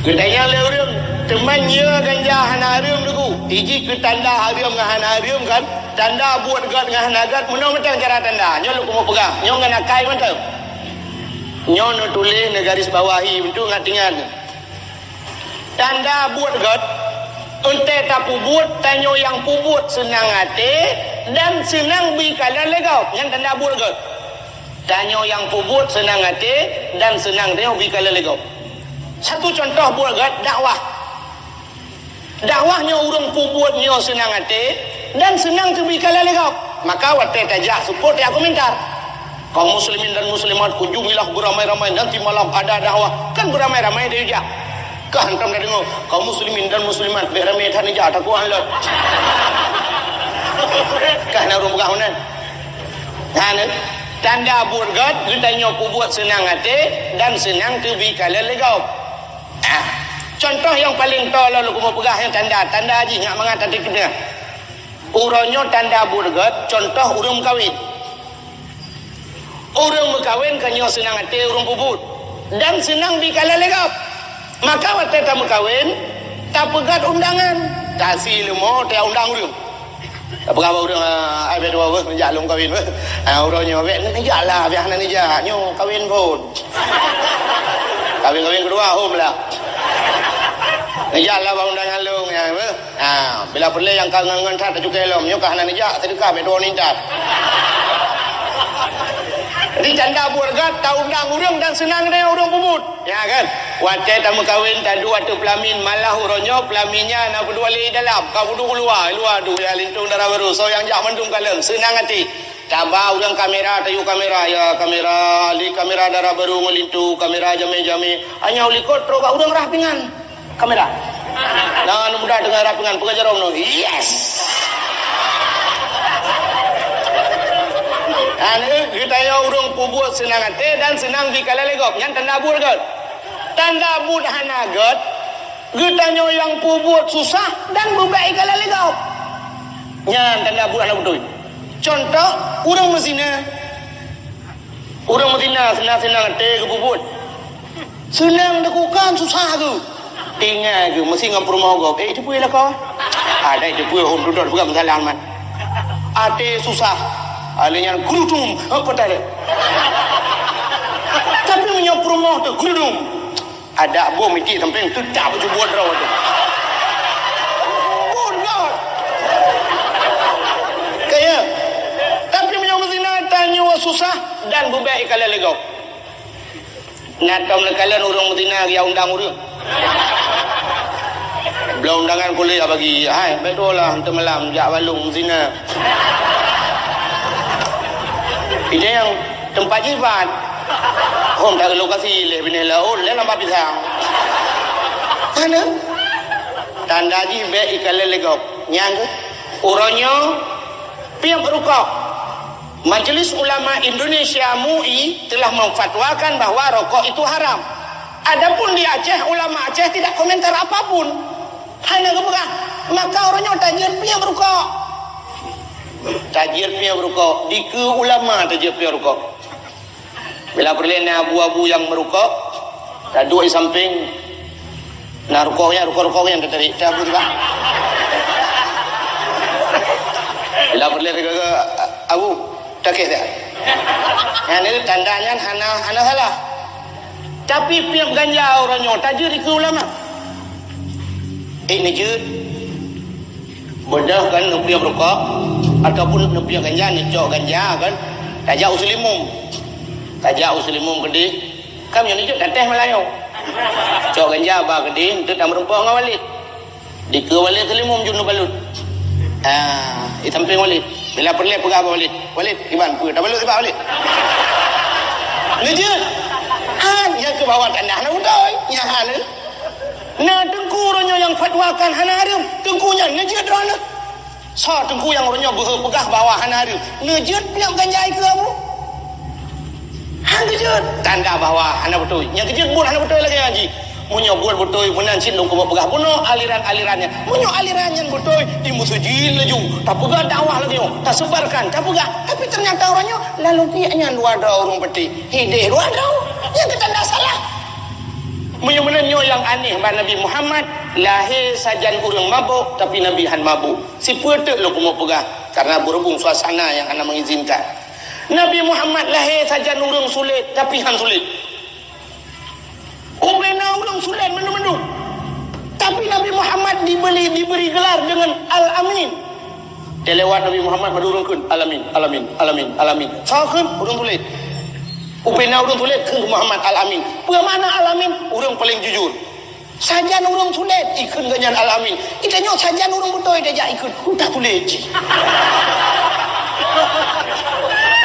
Gedanya leureum temannya ganja hana harium deku. Iji ke tanda harium ngah hana harium kan. Tanda buat gat ngah hana gat menang mentang cara tanda. Nyo lu mau pegang. Nyo ngana kai mentang. Nyo no tulis ne garis bawahi bentuk ngatingan. Tanda buat gat unte tapu buat tanyo yang pubut senang hati dan senang bikalan legau. Yang tanda buat gat. Tanyo yang pubut senang hati dan senang dia bikalan legau. Satu contoh buat gat dakwah. Dakwahnya urang pubutnya senang hati dan senang tu bikalan legau. Maka wate tajak support aku minta. Kaum muslimin dan muslimat kunjungilah beramai-ramai nanti malam ada dakwah. Kan beramai-ramai dia juga. Kehantam dah dengar kaum muslimin dan muslimat beramai than ja tak kuan lot. Kan urang begahunan. Nah, tanda buat gat ditanya pubut senang hati dan senang tu bikalan legau. Contoh yang paling tol lalu mau pegah yang tanda haji ngak mangata tiknya. Uronyo tanda burgat contoh urang kawin. Urang mekawin kanyo senang hati urang pubut dan senang bikalan legau. Maka waktu ta mekawin tak pegat undangan. Kasih lemo ta undang urang. Tak pegat urang ai be dua we menjak long kawin we. Uronyo we ni jalah be hanan ni ja nyo kawin pun. Kawin kedua home lah. Nijak lah bang undangan long ya. Bila perlu yang kangen tak juga long nyo kahana nijak sedekah be do nintat. Jadi canda buat gat tak undang urang dan senang dia urang pubut. Ya kan? Waktu tamu kawin tak dua tu pelamin malah uronyo pelaminnya nak berdua li dalam. Kau duduk luar tu ya lintung darah baru. So yang jak mendung kaleng senang hati. Tabah urang kamera tayu kamera ya kamera li kamera darah baru ngelintu kamera jame-jame. Hanya uli kotro ka urang rapingan. Kamera. Jangan mudah dengan rapingan pengajaran no. Yes. Kita yang urang pubut senang hati dan senang bikalan legop. Yang tanda bur gat. Tanda bud hana gat. Kita yang pubut susah dan bebaik kalan legop. Yang tanda bud hana betul. Contoh urang mezina. Urang mezina senang hati ke pubut. Senang dekukan susah ke. Tinggal ke mesti ngam rumah gop. Itu punya lah kau. Ada itu punya hom duduk bukan masalah man. Ate susah. Alanya gerudum apa tadi? Tapi punya rumah tu gerudum. Ada bom itu sampai tu tak buat rawat tu. Buat. Kaya. Tapi punya mezina tanya susah dan bebaik kalah legau. Nak kau nak kalian urang mezina dia undang urang. Belum undangan kuliah bagi. Hai, betul lah untuk malam jak walung zina. Ini yang tempat jibat. Hom tak lokasi le bini laut le nampak pisang. Mana? Tanda jibat ikan legop. Nyang ke? Uronyo piang berukok. Majelis Ulama Indonesia MUI telah memfatwakan bahwa rokok itu haram. Adapun di Aceh, ulama Aceh tidak komentar apapun. Hanya kepegang. Maka orangnya tajir punya berokok. Tajir punya berokok. Di ke ulama tajir punya berokok. Bila perlihatnya abu-abu yang merokok, dah dua di samping. Nah rokoknya yang tertarik. Cabut juga. Bila perlihat ke abu. Tak kira. Yang ini tandanya hana salah. Tapi pihak ganja orangnya tajir di ulama. Ini je. Bedah kan pihak rokok ataupun pihak ganja, necok ganja kan. Tajak usulimum. Tajak usulimum gede. Kami yang necok dateh Melayu. Cok ganja bah gede, untuk tak merempah dengan walid. Di ke walid usulimum junu balut. Di samping walid. Bila perlu pegang apa walid? Walid, iban, tak perlu iban walid. Ngejut. Yang ke bawah tanah nak udai. Yang hana. Nah, tengku orangnya yang fatwakan hana haram. Tengkunya ngejut orang. So, tengku yang orangnya berpegah bawah hana haram. Ngejut punya ganjai ke kamu? Ngejut. Tanda bawah hana betul. Yang kejut pun hana betul lagi haji. Munyo buat betul punan cin dong kau pegah puno aliran-alirannya. Munyo alirannya betul di musujil laju. Tak pegah dakwah lagi yo. Tak sebarkan, tak pegah. Tapi ternyata orangnya lalu tiaknya dua ada orang peti. Hideh dua ada. Yang kita tidak salah. Munyo menenyo yang aneh bah Nabi Muhammad lahir sajan urang mabuk tapi Nabi han mabuk. Si petek lo kau pegah karena berhubung suasana yang anda mengizinkan. Nabi Muhammad lahir sajan urang sulit tapi han sulit. Ubena orang sulit menu-menu. Tapi Nabi Muhammad diberi gelar dengan Al-Amin. Dia lewat Nabi Muhammad berdurungkan Al-Amin, Al-Amin, Al-Amin, Al-Amin. Sahakan orang sulit. Ubena orang sulit ke Muhammad Al-Amin. Bagaimana Al-Amin? Orang paling jujur. Sajan orang sulit ikut dengan Al-Amin. Kita nyok sajan orang betul dia ikut. Tak sulit.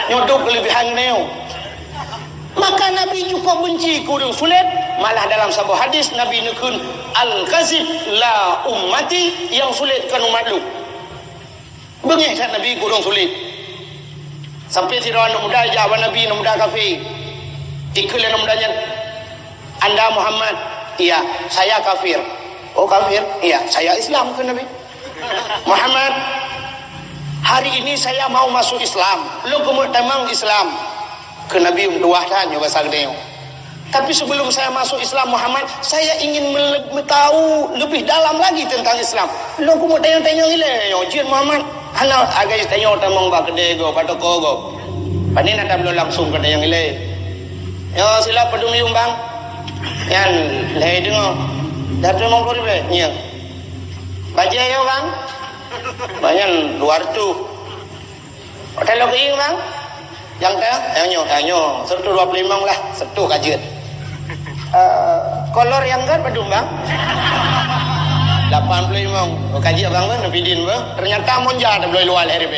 Nyodok kelebihan neo. Maka Nabi cukup benci ke orang sulit. Malah dalam sebuah hadis Nabi nekun al-kazib la ummati, yang sulit kan umat lu. Bengih kat Nabi ke orang sulit. Sampai si orang muda jawab Nabi muda kafir. Ikut yang mudanya. Anda Muhammad? Iya, saya kafir. Oh kafir? Iya, saya Islam ke Nabi. Muhammad, hari ini saya mau masuk Islam. Lu kemudian Islam. Ke Nabi dua tanya bahasa gede. Tapi sebelum saya masuk Islam Muhammad, saya ingin tahu lebih dalam lagi tentang Islam. Lo aku mau tanya-tanya gila, Jin Muhammad. Anak agak tanya tamang bak gede go, patoko go. Panin ada belum langsung kena yang gila. Yo sila pedumi umbang. Yan leh dengo. Dah terima kau ribe, nya. Baca yo bang. Banyak luar tu. Hotel lo kering bang. Yang dah, nyo, sertu 25 lah, sertu kajian. Kolor yang kan pedum bang? 85. Kaji abang kan, Nafidin bang. Ternyata monja ada boleh luar RB.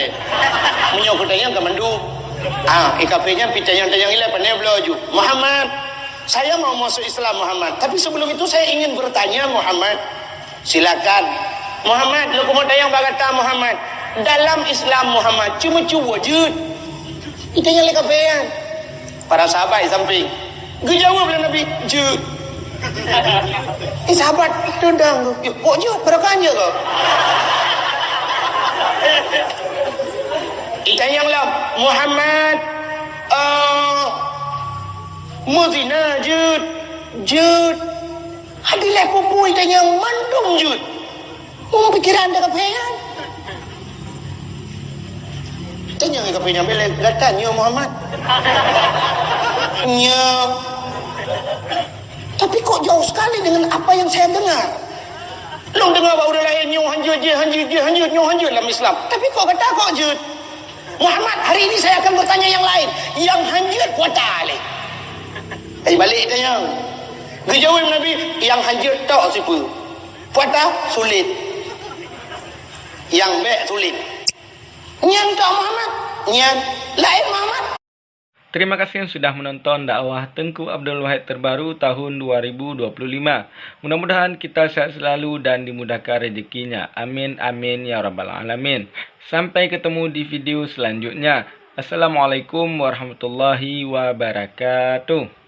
Menyok kutanya ke mandu. IKP-nya pitanya yang ilah pandai belaju. Muhammad, saya mau masuk Islam Muhammad. Tapi sebelum itu saya ingin bertanya Muhammad. Silakan. Muhammad, lu mau tanya bagata Muhammad. Dalam Islam Muhammad cuma wujud. Kita nyali kapean. Para sahabat di samping. Gejawab oleh Nabi. Jud. Sahabat tendang. Kok jud? Berakanya kau? Kita yang lam. Muhammad. Muzina jud. Jud. Hadilah pupu kita yang mandung jud. Pikiran anda kapean. Tanya ke punya belak datanya Muhammad. Nya. Tapi kok jauh sekali dengan apa yang saya dengar. Long dengar bahawa udah lain nyoh hanjut nyoh hanjut dalam Islam. Tapi kok kata kok jut. Muhammad, hari ini saya akan bertanya yang lain. Yang hanjut kuata ali. Balik tanya. Dijawab Nabi, yang hanjut tak siapa. Kuata sulit. Yang baik sulit. Nyan tak Muhammad. Nyan lain Muhammad. Terima kasih yang sudah menonton dakwah Tengku Abdul Wahid terbaru tahun 2025. Mudah-mudahan kita sehat selalu dan dimudahkan rezekinya. Amin amin ya rabbal alamin. Sampai ketemu di video selanjutnya. Assalamualaikum warahmatullahi wabarakatuh.